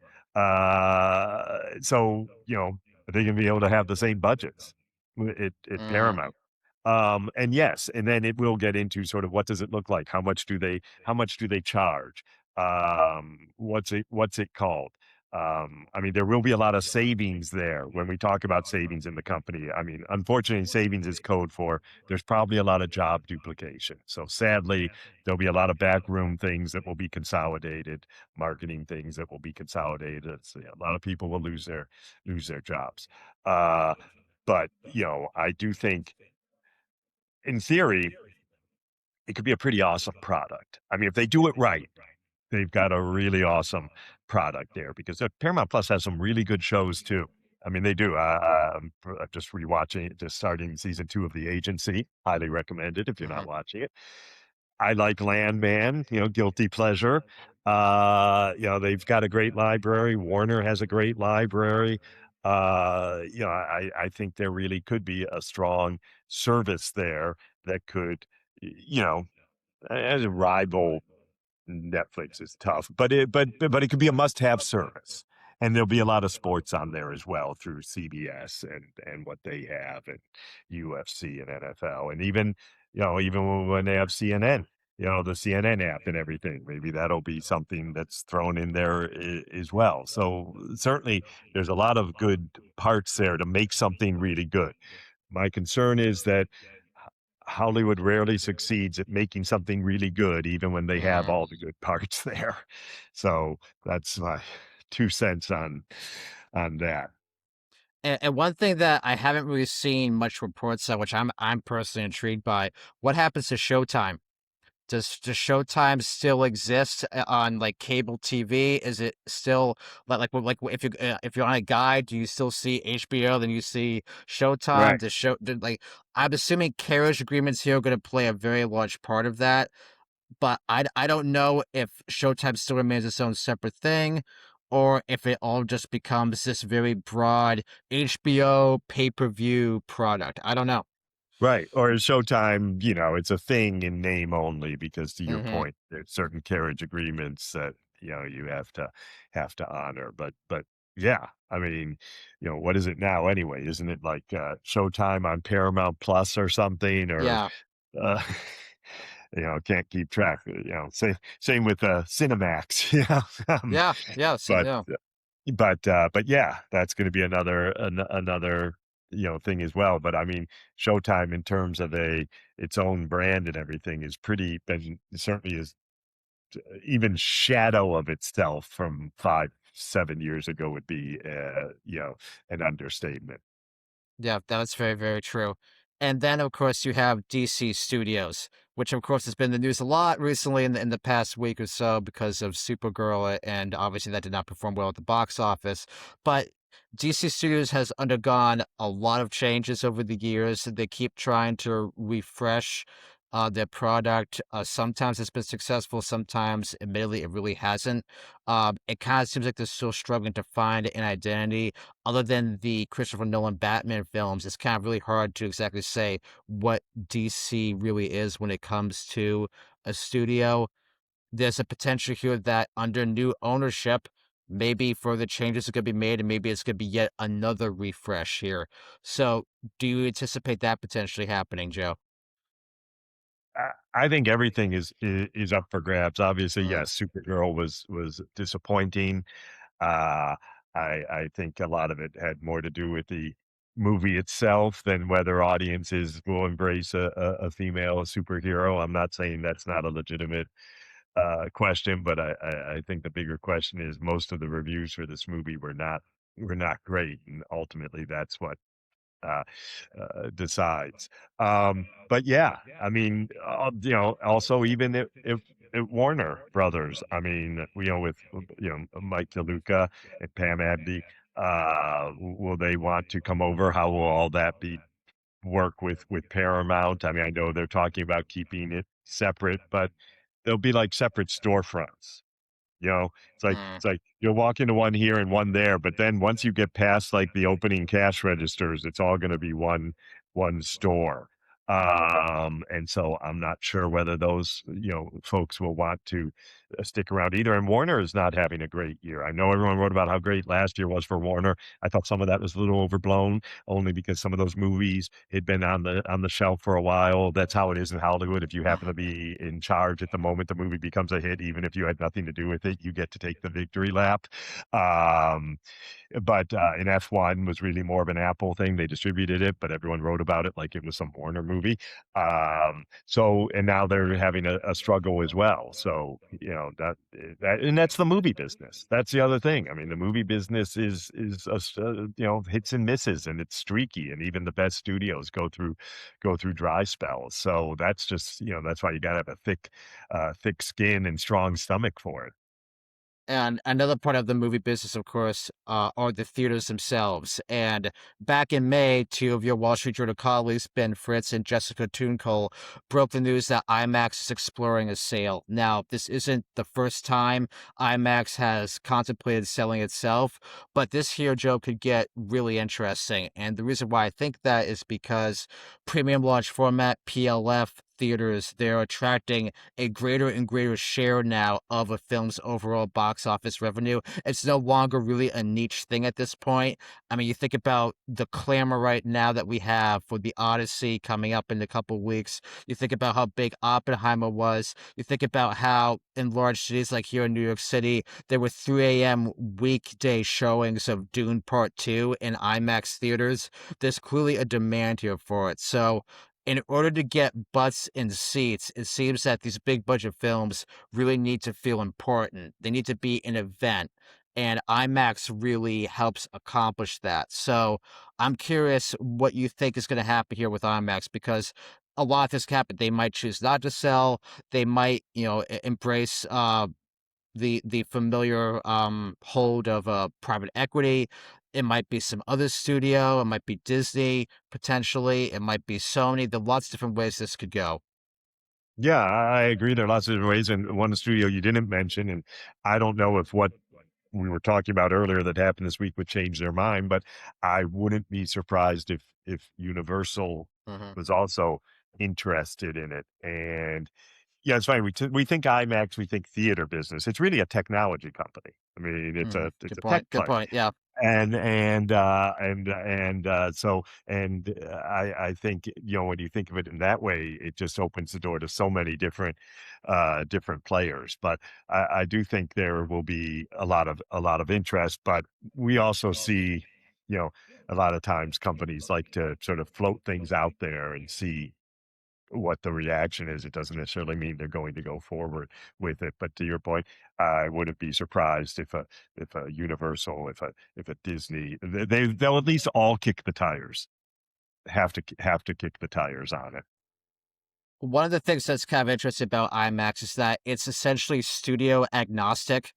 So, are they gonna be able to have the same budgets at mm, Paramount? And yes, and then it will get into sort of what does it look like? How much do they charge? What's it called? I mean, there will be a lot of savings there when we talk about savings in the company. I mean, unfortunately, savings is code for there's probably a lot of job duplication. So sadly, there'll be a lot of backroom things that will be consolidated, marketing things that will be consolidated. So yeah, a lot of people will lose their jobs. Uh, but I do think, in theory, it could be a pretty awesome product. I mean, if they do it right, they've got a really awesome product there because Paramount Plus has some really good shows too. I mean, they do. I'm just rewatching it, just starting season 2 of The Agency. Highly recommend it if you're not mhm, watching it. I like Landman, guilty pleasure. They've got a great library. Warner has a great library. I think there really could be a strong service there that could, you know, as a rival Netflix is tough, but it could be a must-have service, and there'll be a lot of sports on there as well through CBS and what they have, and UFC and NFL, and even when they have CNN, the CNN app and everything, maybe that'll be something that's thrown in there as well. So certainly, there's a lot of good parts there to make something really good. My concern is that Hollywood rarely succeeds at making something really good, even when they have mm. all the good parts there. So that's my 2 cents on that. And one thing that I haven't really seen much reports on, which I'm personally intrigued by, what happens to Showtime? Does Showtime still exist on like cable TV? Is it still if you're on a guide, do you still see HBO? Then you see Showtime. Right. I'm assuming carriage agreements here are going to play a very large part of that. But I don't know if Showtime still remains its own separate thing, or if it all just becomes this very broad HBO pay-per-view product. I don't know. Right, or Showtime, it's a thing in name only because to your Mhm. point, there's certain carriage agreements that, you have to honor, but yeah, I mean, what is it now anyway? Isn't it like, Showtime on Paramount Plus or something or, Yeah. uh, can't keep track, same with, Cinemax, Yeah. Yeah. So, but yeah. but yeah, that's gonna be another, thing as well, but I mean, Showtime in terms of its own brand and everything is pretty been certainly is even shadow of itself from 5, 7 years ago would be, an understatement. Yeah, that's very, very true. And then, of course, you have DC Studios, which, of course, has been in the news a lot recently in the past week or so because of Supergirl, and obviously that did not perform well at the box office. But DC Studios has undergone a lot of changes over the years. They keep trying to refresh their product. Sometimes it's been successful, sometimes, admittedly, it really hasn't. It kind of seems like they're still struggling to find an identity other than the Christopher Nolan Batman films. It's kind of really hard to exactly say what DC really is when it comes to a studio. There's a potential here that under new ownership, maybe further changes are going to be made, and maybe it's going to be yet another refresh here. So, do you anticipate that potentially happening, Joe? I think everything is up for grabs. Obviously, Mm. yes, Supergirl was disappointing. Uh, I think a lot of it had more to do with the movie itself than whether audiences will embrace a female superhero. I'm not saying that's not a legitimate question, but I think the bigger question is most of the reviews for this movie were not great, and ultimately that's what uh, decides. But yeah, I mean, also even if Warner Brothers, I mean, with Mike DeLuca and Pam Abdi, will they want to come over? How will all that be work with Paramount? I mean, I know they're talking about keeping it separate, but they'll be like separate storefronts. Mm. It's like you'll walk into one here and one there, but then once you get past like the opening cash registers, it's all going to be one store. And so I'm not sure whether those folks will want to stick around either. And Warner is not having a great year. I know everyone wrote about how great last year was for Warner. I thought some of that was a little overblown, only because some of those movies had been on the shelf for a while. That's how it is in Hollywood. If you happen to be in charge at the moment the movie becomes a hit, even if you had nothing to do with it, you get to take the victory lap. Um, but in F1 was really more of an Apple thing. They distributed it, but everyone wrote about it like it was some Warner movie. And now they're having a struggle as well. So and that's the movie business. That's the other thing. I mean, the movie business is hits and misses, and it's streaky, and even the best studios go through dry spells. So that's why you got to have a thick skin and strong stomach for it. And another part of the movie business, of course, are the theaters themselves. And back in May, two of your Wall Street Journal colleagues, Ben Fritz and Jessica Tuncole, broke the news that IMAX is exploring a sale. Now, this isn't the first time IMAX has contemplated selling itself, but this here, Joe, could get really interesting. And the reason why I think that is because premium large format, PLF, theaters, they're attracting a greater and greater share now of a film's overall box office revenue. It's no longer really a niche thing at this point. I mean, you think about the clamor right now that we have for The Odyssey coming up in a couple weeks. You think about how big Oppenheimer was. You think about how in large cities like here in New York City, there were 3 a.m. weekday showings of Dune Part 2 in IMAX theaters. There's clearly a demand here for it. So in order to get butts in seats, it seems that these big budget films really need to feel important. They need to be an event, and IMAX really helps accomplish that. So I'm curious what you think is going to happen here with IMAX because a lot of this can happen. They might choose not to sell. They might, embrace the familiar hold of private equity. It might be some other studio. It might be Disney potentially. It might be Sony. There are lots of different ways this could go. Yeah, I agree. There are lots of different ways, and one studio you didn't mention, and I don't know if what we were talking about earlier that happened this week would change their mind, but I wouldn't be surprised if Universal Hmm. was also interested in it. And yeah, it's funny. We think IMAX, we think theater business. It's really a technology company. I mean, it's Hmm. a Good tech point. Good player. point. Yeah. I think when you think of it in that way, it just opens the door to so many different players. But I do think there will be a lot of interest. But we also see, you know, a lot of times companies like to sort of float things out there and see what the reaction is. It doesn't necessarily mean they're going to go forward with it. But to your point, I wouldn't be surprised if a Universal, if a Disney, they'll at least all kick the tires. Have to kick the tires on it. One of the things that's kind of interesting about IMAX is that it's essentially studio agnostic.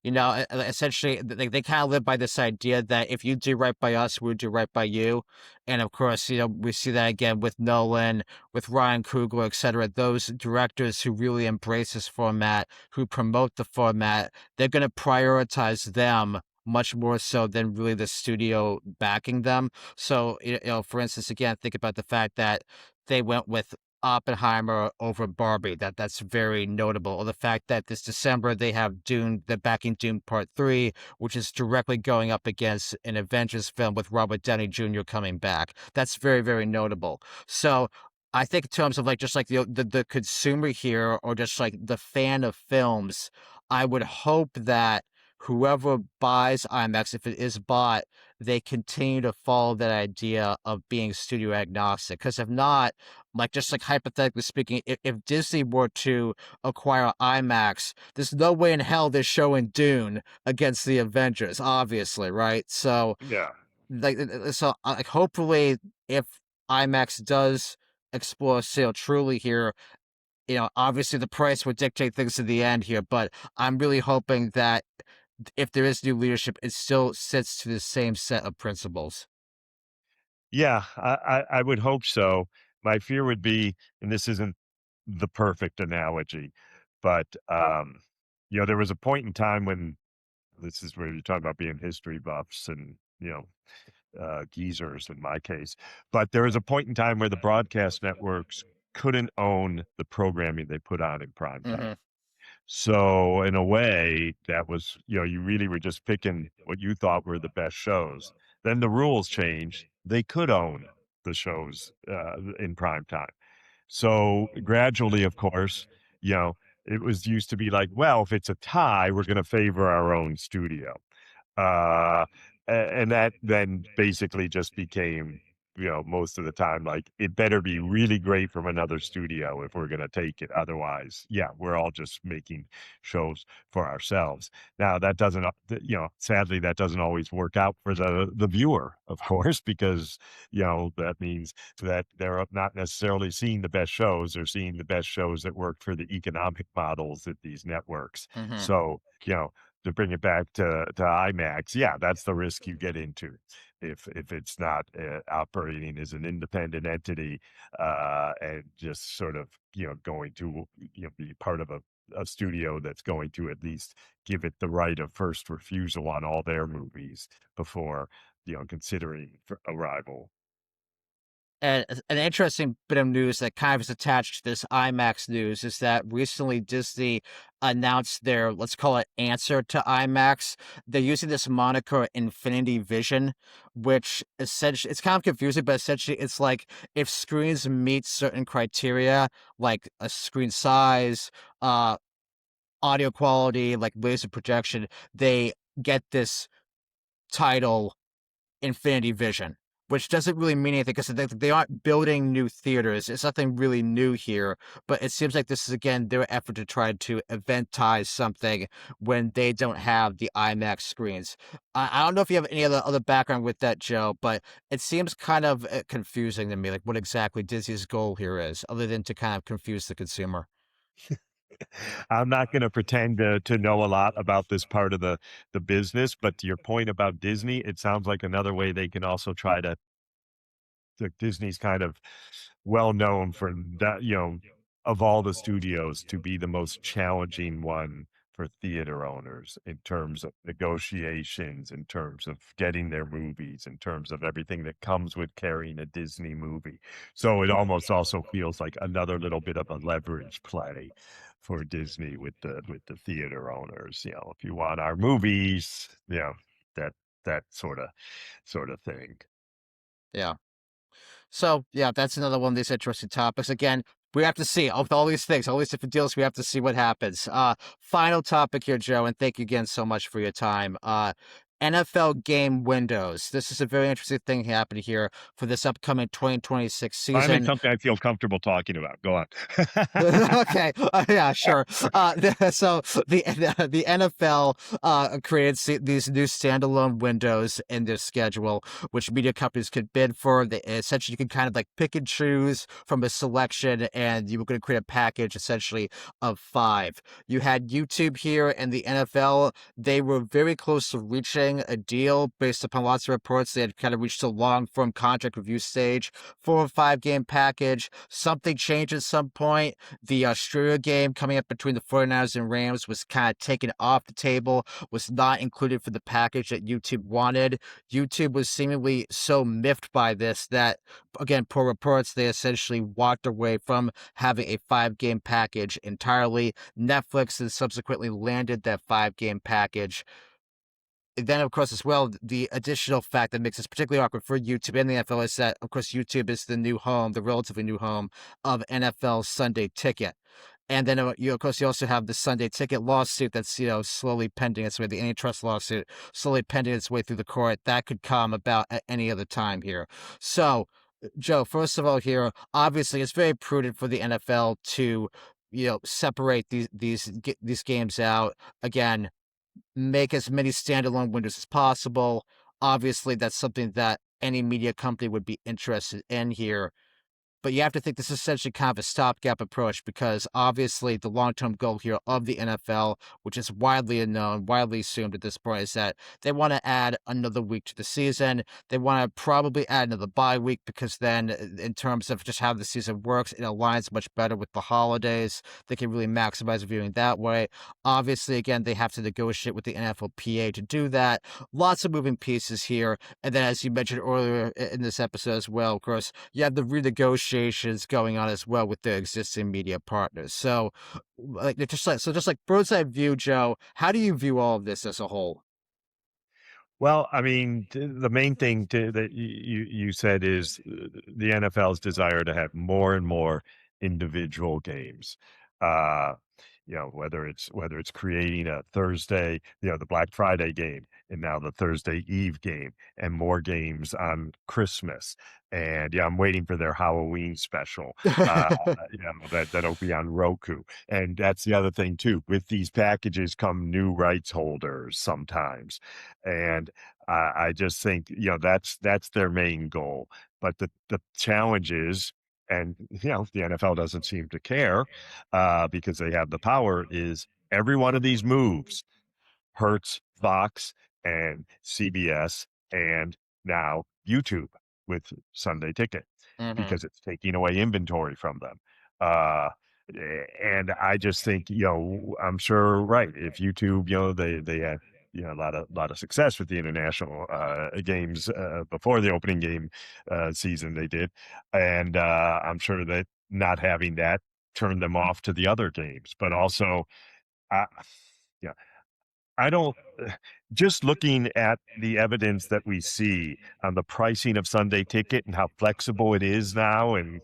Essentially, they kind of live by this idea that if you do right by us, we'll do right by you. And of course, we see that again with Nolan, with Ryan Coogler, etc. Those directors who really embrace this format, who promote the format, they're going to prioritize them much more so than really the studio backing them. So, for instance, again, think about the fact that they went with Oppenheimer over Barbie. That's very notable. Or the fact that this December they have Dune, the backing Dune Part 3, which is directly going up against an Avengers film with Robert Downey Jr. coming back. That's very, very notable. So I think in terms of like just like the consumer here or just like the fan of films, I would hope that whoever buys IMAX, if it is bought, they continue to follow that idea of being studio agnostic. Because if not, like just like hypothetically speaking, if Disney were to acquire IMAX, there's no way in hell they're showing Dune against the Avengers, obviously, right? So Yeah. like hopefully if IMAX does explore sale truly here, obviously the price would dictate things in the end here, but I'm really hoping that if there is new leadership, it still sits to the same set of principles. Yeah, I would hope so. My fear would be, and this isn't the perfect analogy, but, there was a point in time when this is where you're talking about being history buffs and, geezers in my case, but there was a point in time where the broadcast networks couldn't own the programming they put on in prime time. Mhm, So in a way, that was, you really were just picking what you thought were the best shows. Then the rules changed. They could own the shows in prime time. So gradually, of course, it was used to be like, well, if it's a tie, we're going to favor our own studio. Uh, and that then basically just became, most of the time, like it better be really great from another studio if we're going to take it. Otherwise, yeah, we're all just making shows for ourselves. Now, that doesn't, sadly, that doesn't always work out for the viewer, of course, because, that means that they're not necessarily seeing the best shows. They're seeing the best shows that work for the economic models at these networks. mhm. So, to bring it back to IMAX, yeah, that's the risk you get into if it's not operating as an independent entity and just sort of going to be part of a studio that's going to at least give it the right of first refusal on all their movies before considering arrival. And an interesting bit of news that kind of is attached to this IMAX news is that recently Disney announced their, let's call it, answer to IMAX. They're using this moniker Infinity Vision, which essentially, it's kind of confusing, but essentially it's like if screens meet certain criteria, like a screen size, uh, audio quality, like laser projection, they get this title Infinity Vision, which doesn't really mean anything because they aren't building new theaters. It's nothing really new here, but it seems like this is again their effort to try to eventize something when they don't have the IMAX screens. I don't know if you have any other background with that, Joe, but it seems kind of confusing to me, like what exactly Disney's goal here is, other than to kind of confuse the consumer. I'm not going to pretend to know a lot about this part of the business, but to your point about Disney, it sounds like another way they can also try to Disney's kind of well known for that, of all the studios to be the most challenging one for theater owners in terms of negotiations, in terms of getting their movies, in terms of everything that comes with carrying a Disney movie. So it almost also feels like another little bit of a leverage play for Disney with the theater owners. If you want our movies, that that sort of thing. Yeah. So yeah, that's another one of these interesting topics. Again, we have to see with all these things, all these different deals. We have to see what happens. Final topic here, Joe, and thank you again so much for your time. NFL game windows. This is a very interesting thing happening here for this upcoming 2026 Finally, season. something I feel comfortable talking about. Go on. Okay, yeah, sure. So the NFL created these new standalone windows in their schedule, which media companies could bid for. They essentially you can kind of like pick and choose from a selection, and you were going to create a package essentially of 5. You had YouTube here and the NFL. They were very close to reaching exploring a deal based upon lots of reports. They had kind of reached a long-form contract review stage for a 5-game package. Something changed at some point. The Australia game coming up between the 49ers and Rams was kind of taken off the table, was not included for the package that YouTube wanted. YouTube was seemingly so miffed by this that, again, per reports, they essentially walked away from having a 5-game package entirely. Netflix has subsequently landed that 5-game package. Then, of course, as well, the additional fact that makes this particularly awkward for YouTube and the NFL is that, of course, YouTube is the new home, the relatively new home of NFL Sunday Ticket. And then, of course, you also have the Sunday Ticket lawsuit that's, slowly pending its way, the antitrust lawsuit, slowly pending its way through the court. That could come about at any other time here. So, Joe, first of all, here, obviously, it's very prudent for the NFL to, separate these games out. Again, make as many standalone windows as possible. Obviously, that's something that any media company would be interested in here. But you have to think this is essentially kind of a stopgap approach because obviously the long-term goal here of the NFL, which is widely known, widely assumed at this point, is that they want to add another week to the season. They want to probably add another bye week because then in terms of just how the season works, it aligns much better with the holidays. They can really maximize viewing that way. Obviously, again, they have to negotiate with the NFLPA to do that. Lots of moving pieces here. And then as you mentioned earlier in this episode as well, of course, you have the renegotiations going on as well with the existing media partners. So, just like bird's eye view, Joe, how do you view all of this as a whole? Well, I mean, the main thing that you said is the NFL's desire to have more and more individual games. Uh, whether it's creating a Thursday, the Black Friday game, and now the Thursday Eve game, and more games on Christmas. And yeah, I'm waiting for their Halloween special. Uh, that'll be on Roku. And that's the other thing too. With these packages come new rights holders sometimes, and I just think that's their main goal. But the challenge is, and the NFL doesn't seem to care because they have the power. Is every one of these moves hurts Fox and CBS and now YouTube with Sunday Ticket Mhm. because it's taking away inventory from them. Uh, and I just think, I'm sure, right, if YouTube, they had, a lot of success with the international games before the opening game season they did. And I'm sure that not having that turned them off to the other games, but also, uh, yeah, I don't just looking at the evidence that we see on the pricing of Sunday Ticket and how flexible it is now and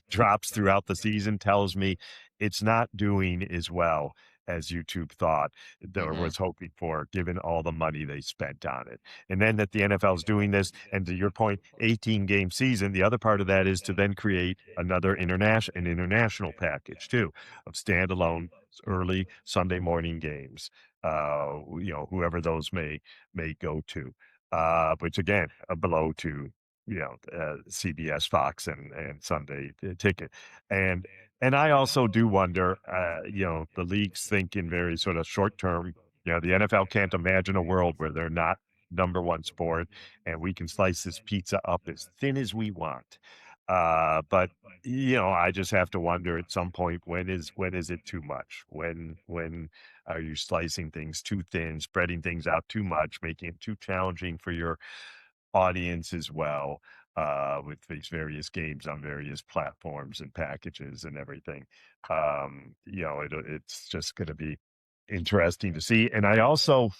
drops throughout the season tells me it's not doing as well as YouTube thought or Mhm. was hoping for, given all the money they spent on it. And then that the NFL is doing this, and to your point, 18 game season, the other part of that is to then create an international package too of standalone early Sunday morning games whoever those may go to, which again, a blow to CBS, Fox, and Sunday Ticket, and I also do wonder, the leagues think in very sort of short term. The NFL can't imagine a world where they're not number one sport, and we can slice this pizza up as thin as we want. But I just have to wonder at some point when is it too much? When are you slicing things too thin, spreading things out too much, making it too challenging for your audience as well, with these various games on various platforms and packages and everything? It's just going to be interesting to see. And I also,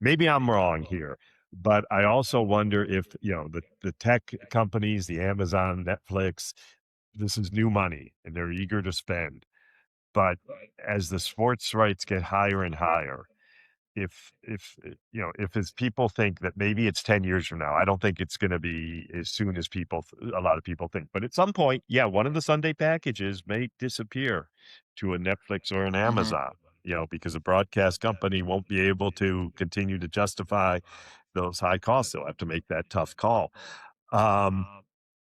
maybe I'm wrong here, but I also wonder if, the tech companies, the Amazon, Netflix, this is new money and they're eager to spend. But as the sports rights get higher and higher, if as people think that maybe it's 10 years from now, I don't think it's going to be as soon as a lot of people think. But at some point, yeah, one of the Sunday packages may disappear to a Netflix or an Mhm. Amazon, because a broadcast company won't be able to continue to justify those high costs. They'll have to make that tough call. Um,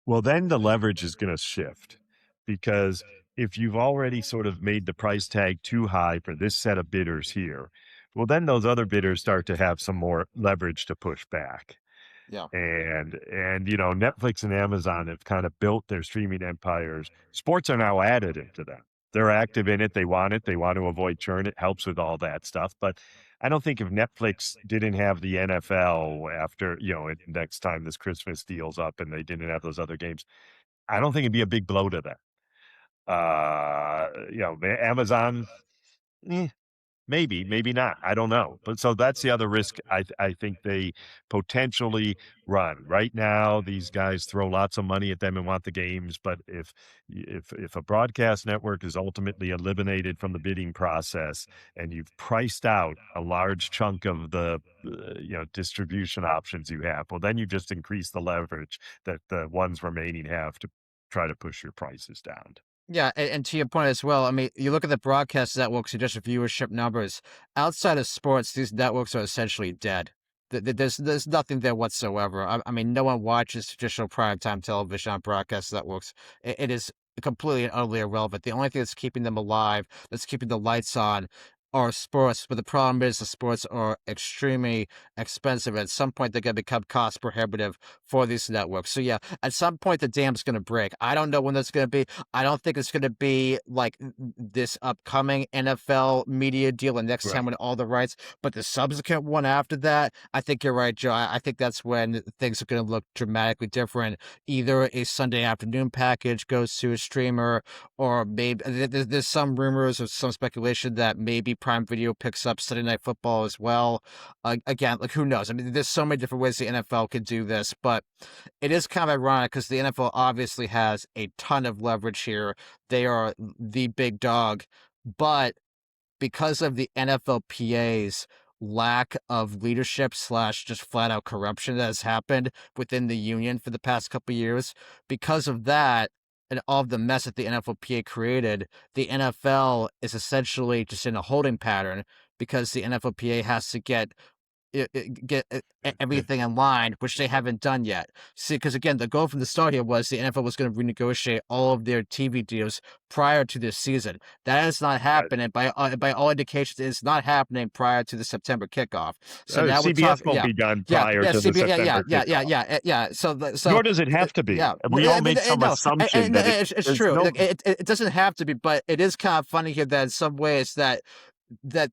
well, then the leverage is going to shift because if you've already sort of made the price tag too high for this set of bidders here, Well, then those other bidders start to have some more leverage to push back. Yeah. And Netflix and Amazon have kind of built their streaming empires. Sports are now added into them. They're active in it. They want it. They want to avoid churn. It helps with all that stuff. But I don't think if Netflix didn't have the NFL after, next time this Christmas deal's up and they didn't have those other games, I don't think it'd be a big blow to them. Amazon, eh, maybe, maybe not. I don't know. But so that's the other risk I think they potentially run. Right now, these guys throw lots of money at them and want the games. But if a broadcast network is ultimately eliminated from the bidding process and you've priced out a large chunk of the distribution options you have, well, then you just increase the leverage that the ones remaining have to try to push your prices down. Yeah, and to your point as well, I mean, you look at the broadcast networks and just viewership numbers. Outside of sports, these networks are essentially dead. There's nothing there whatsoever. I mean, no one watches traditional primetime television on broadcast networks. It is completely and utterly irrelevant. The only thing that's keeping them alive, that's keeping the lights on, are sports. But the problem is the sports are extremely expensive. At some point, they're going to become cost prohibitive for these networks. So yeah, at some point, the dam's going to break. I don't know when that's going to be. I don't think it's going to be like this upcoming NFL media deal and next time Right. when all the rights, but the subsequent one after that, I think you're right, Joe. I think that's when things are going to look dramatically different. Either a Sunday afternoon package goes to a streamer, or maybe there's some rumors or some speculation that maybe Prime Video picks up Sunday Night Football as well. Again, like who knows? I mean, there's so many different ways the NFL could do this, but it is kind of ironic because the NFL obviously has a ton of leverage here. They are the big dog, but because of the NFLPA's lack of leadership slash just flat out corruption that has happened within the union for the past couple of years, because of that and all of the mess that the NFLPA created, the NFL is essentially just in a holding pattern because the NFLPA has to get everything in line, which they haven't done yet. See, because again, the goal from the start here was the NFL was going to renegotiate all of their TV deals prior to this season. That is not happening. By all indications, it's not happening prior to the September kickoff. So now we're CBS talking, won't yeah, be done yeah, prior yeah, to the CB, September kickoff. yeah. Nor does it have to be. Yeah, We all I mean, make some no, assumption that it's there's true. no. Like, it doesn't have to be, but it is kind of funny here that in some ways that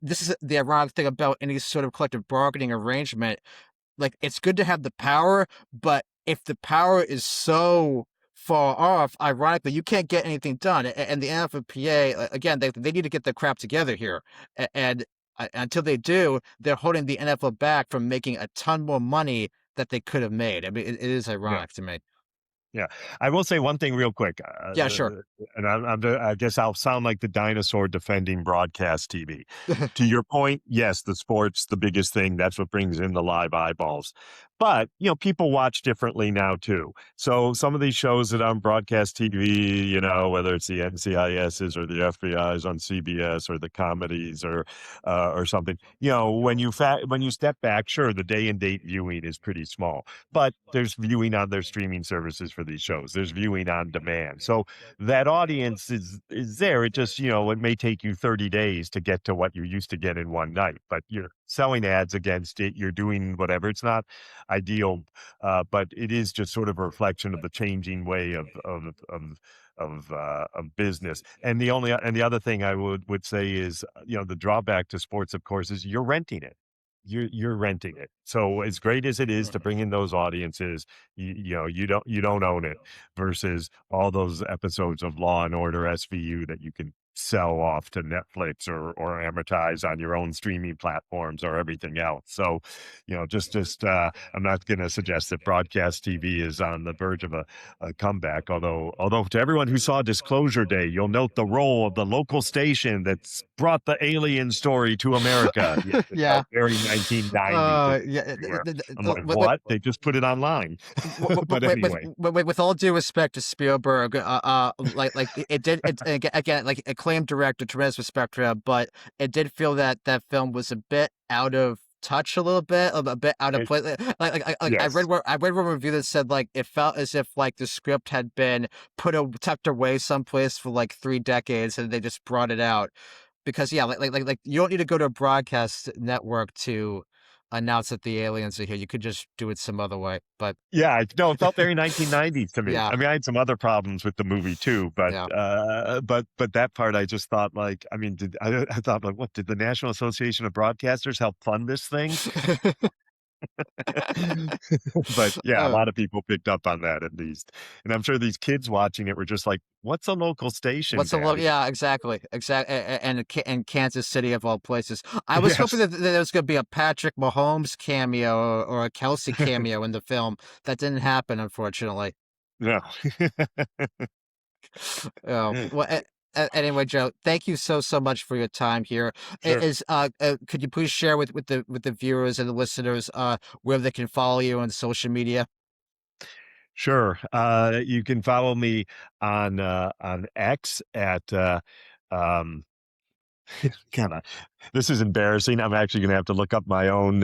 this is the ironic thing about any sort of collective bargaining arrangement. Like, it's good to have the power, but if the power is so far off, ironically, you can't get anything done. And the NFLPA, again, they need to get their crap together here. And until they do, they're holding the NFL back from making a ton more money that they could have made. I mean, it is Yeah. ironic to me. Yeah, I will say one thing real quick, Yeah, sure. and I guess I'll sound like the dinosaur defending broadcast TV. To your point, yes, the sport's the biggest thing. That's what brings in the live eyeballs. But people watch differently now too. So some of these shows that on broadcast TV, whether it's the NCISs or the FBI's on CBS or the comedies or something, when you step back, sure, the day and date viewing is pretty small, but there's viewing on their streaming services for these shows. There's viewing on demand. So that audience is there. It just, it may take you 30 days to get to what you used to get in one night, but you're selling ads against it. You're doing whatever. It's not ideal, but it is just sort of a reflection of the changing way of business. And the other thing I would say is, the drawback to sports, of course, is you're renting it. You're renting it. So as great as it is to bring in those audiences, you don't own it versus all those episodes of Law and Order SVU that you can sell off to Netflix or amortize on your own streaming platforms or everything else. So, I'm not going to suggest that broadcast TV is on the verge of a comeback. Although to everyone who saw Disclosure Day, you'll note the role of the local station that's brought the alien story to America. Yeah, it Yeah. felt very 1990s Yeah. everywhere. I'm like, what? They just put it online. But anyway, With all due respect to Spielberg, like it did. Again, like acclaimed director, tremendous respect for him, but it did feel that that film was a bit out of touch, a bit out of it, place. Like yes. I read one review that said like it felt as if like the script had been tucked away someplace for like 3 decades and they just brought it out. Because yeah, like you don't need to go to a broadcast network to announce that the aliens are here. You could just do it some other way. But Yeah, no, it felt very 1990s to me. yeah, I mean, I had some other problems with the movie too, but yeah. that part I just thought like, I mean, I thought like, what did the National Association of Broadcasters help fund this thing? But yeah, a Oh, lot of people picked up on that at least, and I'm sure these kids watching it were just like, "What's a local station, what's a low? Daddy?" Yeah, exactly, exactly. And Kansas City of all places. I was hoping Yes, that there was going to be a Patrick Mahomes cameo or a Kelsey cameo in the film. That didn't happen, unfortunately. no, Oh, well, anyway, Joe, thank you so much for your time here. sure. Could you please share with the viewers and the listeners where they can follow you on social media? Sure. You can follow me on X at um kinda this is embarrassing. I'm actually gonna have to look up my own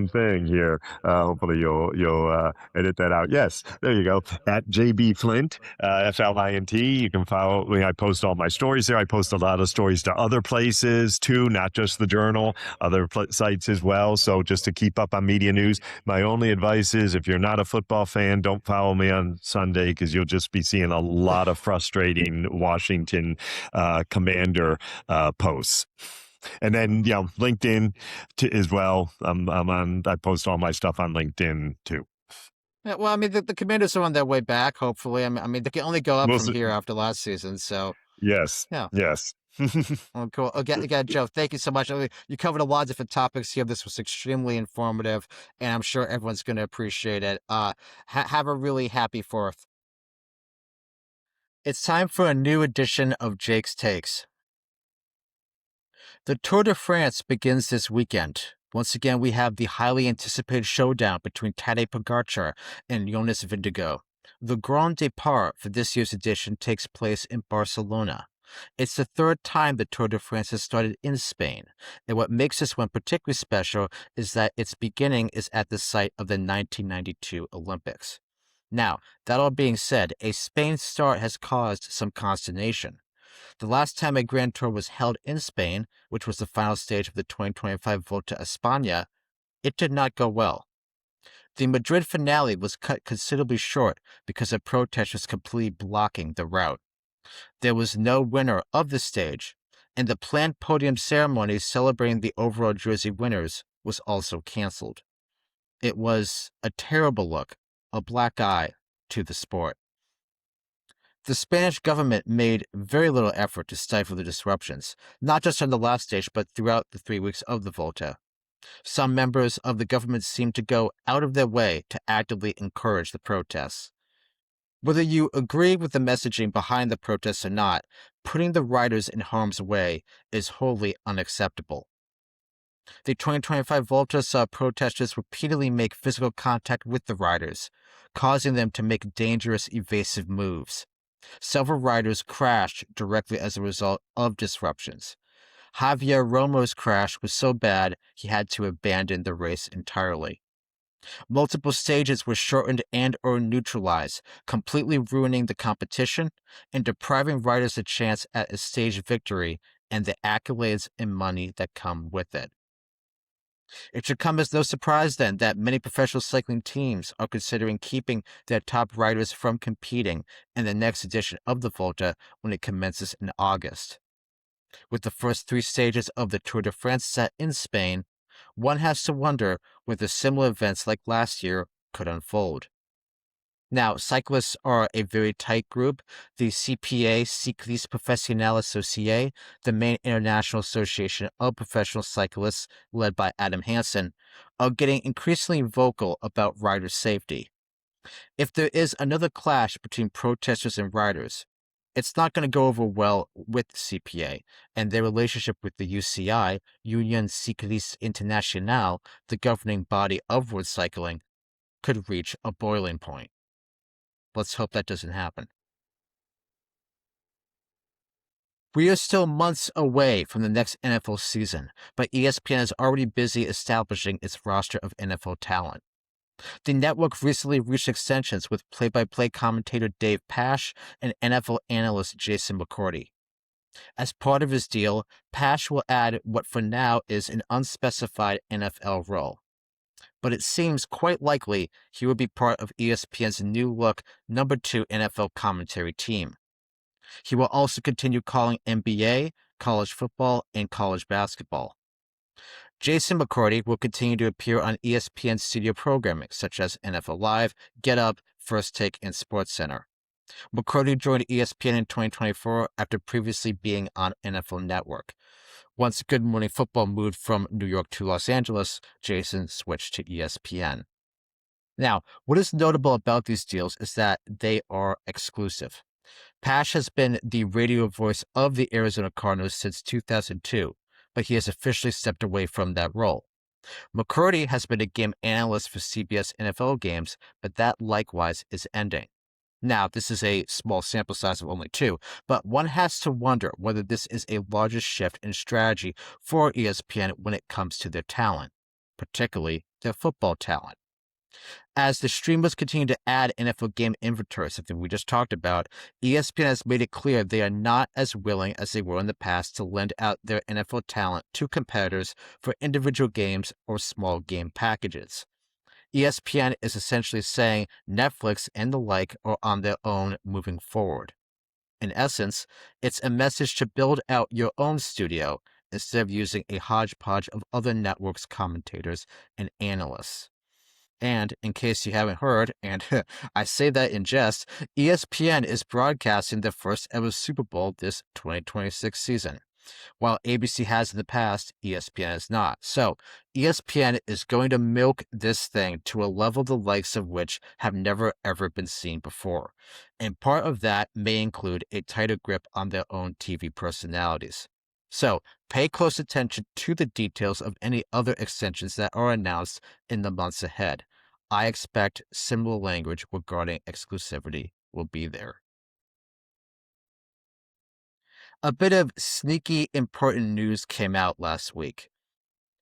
thing here. Hopefully you'll edit that out. Yes, there you go. At JB Flint, FLINT. You can follow me. I post all my stories there. I post a lot of stories to other places too, not just the journal, other sites as well. So just to keep up on media news, my only advice is if you're not a football fan, don't follow me on Sunday because you'll just be seeing a lot of frustrating Washington Commander posts. And then, LinkedIn as well. I post all my stuff on LinkedIn too. Yeah, well, I mean, the Commanders are on their way back. Hopefully, I mean, they can only go up from Mostly, here after last season. So yes, yeah. yes. Oh, cool. Again, Joe, thank you so much. I mean, you covered a lot of different topics here. This was extremely informative, and I'm sure everyone's going to appreciate it. Have a really happy Fourth. It's time for a new edition of Jake's Takes. The Tour de France begins this weekend. Once again, we have the highly anticipated showdown between Tadej Pogacar and Jonas Vingegaard. The Grand Départ for this year's edition takes place in Barcelona. It's the third time the Tour de France has started in Spain, and what makes this one particularly special is that its beginning is at the site of the 1992 Olympics. Now, that all being said, a Spain start has caused some consternation. The last time a Grand Tour was held in Spain, which was the final stage of the 2025 Volta a España, it did not go well. The Madrid finale was cut considerably short because of protesters completely blocking the route. There was no winner of the stage, and the planned podium ceremony celebrating the overall jersey winners was also canceled. It was a terrible look, a black eye to the sport. The Spanish government made very little effort to stifle the disruptions, not just on the last stage, but throughout the 3 weeks of the Volta. Some members of the government seemed to go out of their way to actively encourage the protests. Whether you agree with the messaging behind the protests or not, putting the riders in harm's way is wholly unacceptable. The 2025 Volta saw protesters repeatedly make physical contact with the riders, causing them to make dangerous, evasive moves. Several riders crashed directly as a result of disruptions. Javier Romo's crash was so bad he had to abandon the race entirely. Multiple stages were shortened and or neutralized, completely ruining the competition and depriving riders a chance at a stage victory and the accolades and money that come with it. It should come as no surprise then that many professional cycling teams are considering keeping their top riders from competing in the next edition of the Volta when it commences in August. With the first 3 stages of the Tour de France set in Spain, one has to wonder whether similar events like last year could unfold. Now, cyclists are a very tight group. The CPA, Cyclistes Professionnels Associés, the main international association of professional cyclists led by Adam Hansen, are getting increasingly vocal about rider safety. If there is another clash between protesters and riders, it's not going to go over well with the CPA, and their relationship with the UCI, Union Cycliste Internationale, the governing body of road cycling, could reach a boiling point. Let's hope that doesn't happen. We are still months away from the next NFL season, but ESPN is already busy establishing its roster of NFL talent. The network recently reached extensions with play-by-play commentator Dave Pasch and NFL analyst Jason McCourty. As part of his deal, Pasch will add what for now is an unspecified NFL role. But it seems quite likely he will be part of ESPN's new look number 2 NFL commentary team. He will also continue calling NBA, college football, and college basketball. Jason McCourty will continue to appear on ESPN studio programming such as NFL Live, Get Up, First Take, and SportsCenter. McCourty joined ESPN in 2024 after previously being on NFL Network. Once Good Morning Football moved from New York to Los Angeles, Jason switched to ESPN. Now, what is notable about these deals is that they are exclusive. Pasch has been the radio voice of the Arizona Cardinals since 2002, but he has officially stepped away from that role. McCourty has been a game analyst for CBS NFL games, but that likewise is ending. Now, this is a small sample size of only 2, but one has to wonder whether this is a larger shift in strategy for ESPN when it comes to their talent, particularly their football talent. As the streamers continue to add NFL game inventory, something we just talked about, ESPN has made it clear they are not as willing as they were in the past to lend out their NFL talent to competitors for individual games or small game packages. ESPN is essentially saying Netflix and the like are on their own moving forward. In essence, it's a message to build out your own studio instead of using a hodgepodge of other networks' commentators and analysts. And in case you haven't heard, and I say that in jest, ESPN is broadcasting the first ever Super Bowl this 2026 season. While ABC has in the past, ESPN has not. So, ESPN is going to milk this thing to a level the likes of which have never ever been seen before. And part of that may include a tighter grip on their own TV personalities. So, pay close attention to the details of any other extensions that are announced in the months ahead. I expect similar language regarding exclusivity will be there. A bit of sneaky important news came out last week.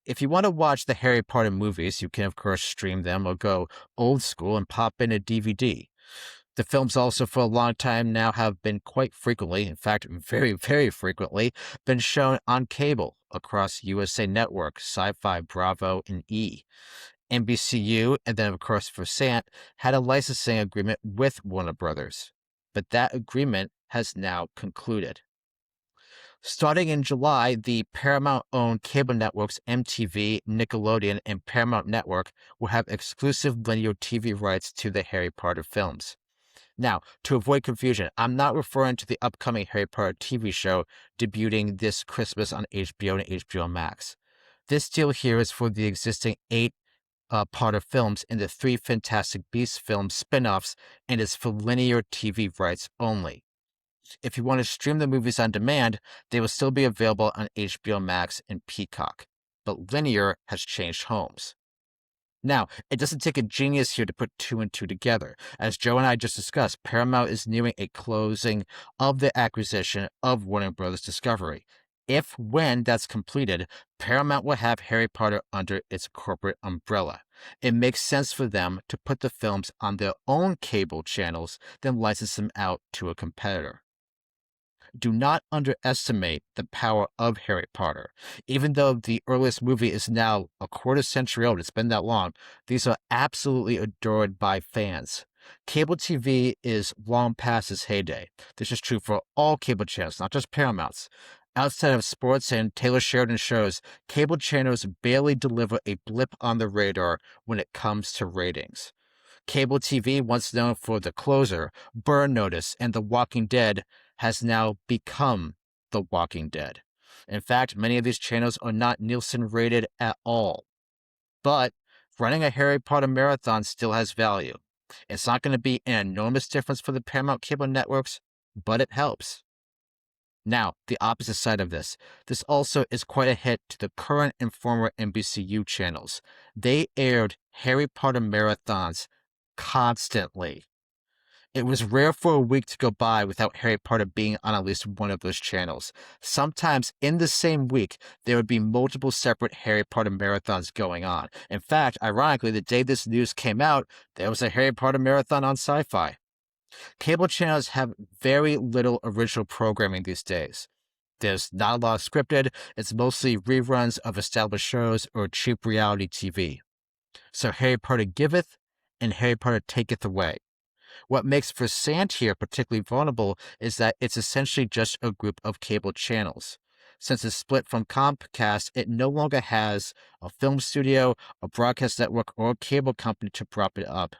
If you want to watch the Harry Potter movies, you can of course stream them or go old school and pop in a DVD. The films also for a long time now have been quite frequently, in fact very, very frequently, been shown on cable across USA Network, Sci-Fi, Bravo, and E! NBCU, and then of course for Sant, had a licensing agreement with Warner Brothers. But that agreement has now concluded. Starting in July, the Paramount-owned cable networks MTV, Nickelodeon, and Paramount Network will have exclusive linear TV rights to the Harry Potter films. Now, to avoid confusion, I'm not referring to the upcoming Harry Potter TV show debuting this Christmas on HBO and HBO Max. This deal here is for the existing 8 Potter films and the 3 Fantastic Beasts film spin-offs, and is for linear TV rights only. If you want to stream the movies on demand, they will still be available on HBO Max and Peacock, but linear has changed homes. Now, it doesn't take a genius here to put 2 and 2 together. As Joe and I just discussed, Paramount is nearing a closing of the acquisition of Warner Bros. Discovery. When that's completed, Paramount will have Harry Potter under its corporate umbrella. It makes sense for them to put the films on their own cable channels than license them out to a competitor. Do not underestimate the power of Harry Potter. Even though the earliest movie is now a quarter century old, it's been that long, these are absolutely adored by fans. Cable TV is long past its heyday. This is true for all cable channels, not just Paramount's. Outside of sports and Taylor Sheridan shows, cable channels barely deliver a blip on the radar when it comes to ratings. Cable TV, once known for The Closer, Burn Notice, and The Walking Dead, has now become The Walking Dead. In fact, many of these channels are not Nielsen rated at all. But running a Harry Potter marathon still has value. It's not going to be an enormous difference for the Paramount cable networks, but it helps. Now, the opposite side of this. This also is quite a hit to the current and former NBCU channels. They aired Harry Potter marathons constantly. It was rare for a week to go by without Harry Potter being on at least one of those channels. Sometimes in the same week, there would be multiple separate Harry Potter marathons going on. In fact, ironically, the day this news came out, there was a Harry Potter marathon on Sci-Fi. Cable channels have very little original programming these days. There's not a lot scripted. It's mostly reruns of established shows or cheap reality TV. So Harry Potter giveth and Harry Potter taketh away. What makes Versant here particularly vulnerable is that it's essentially just a group of cable channels. Since it's split from Comcast, it no longer has a film studio, a broadcast network, or a cable company to prop it up.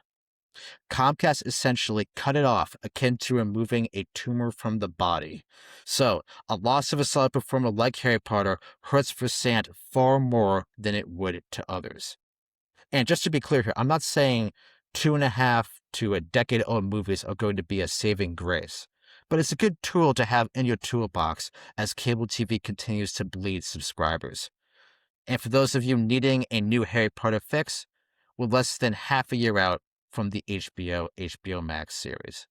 Comcast essentially cut it off, akin to removing a tumor from the body. So, a loss of a solid performer like Harry Potter hurts Versant far more than it would to others. And just to be clear here, I'm not saying 2.5 to a decade old movies are going to be a saving grace, but it's a good tool to have in your toolbox as cable TV continues to bleed subscribers. And for those of you needing a new Harry Potter fix, we're less than half a year out from the HBO Max series.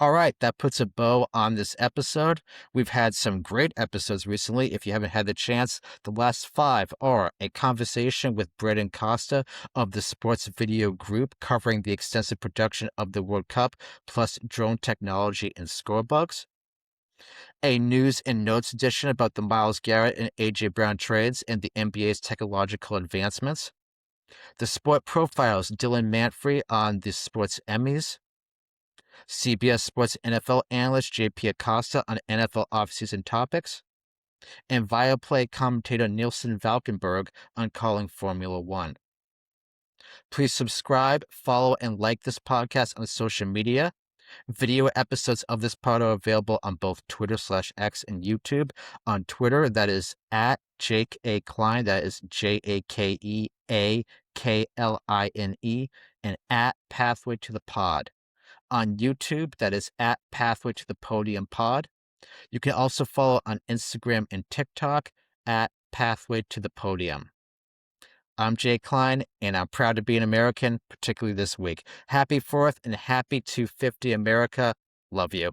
All right, that puts a bow on this episode. We've had some great episodes recently. If you haven't had the chance, the last 5 are a conversation with Braden Costa of the Sports Video Group covering the extensive production of the World Cup, plus drone technology and score bugs. A news and notes edition about the Myles Garrett and A.J. Brown trades and the NBA's technological advancements. The Sport Profiles, Dylan Manfrey on the Sports Emmys. CBS Sports NFL analyst J.P. Acosta on NFL offseason topics, and Viaplay commentator Nielsen Valkenburg on calling Formula One. Please subscribe, follow, and like this podcast on social media. Video episodes of this pod are available on both Twitter/X and YouTube. On Twitter, that is at Jake A. Klein, that is JakeAKline, and at Pathway to the Pod. On YouTube, that is at Pathway to the Podium Pod. You can also follow on Instagram and TikTok at Pathway to the Podium. I'm Jay Klein, and I'm proud to be an American, particularly this week. Happy 4th and happy 250 America. Love you.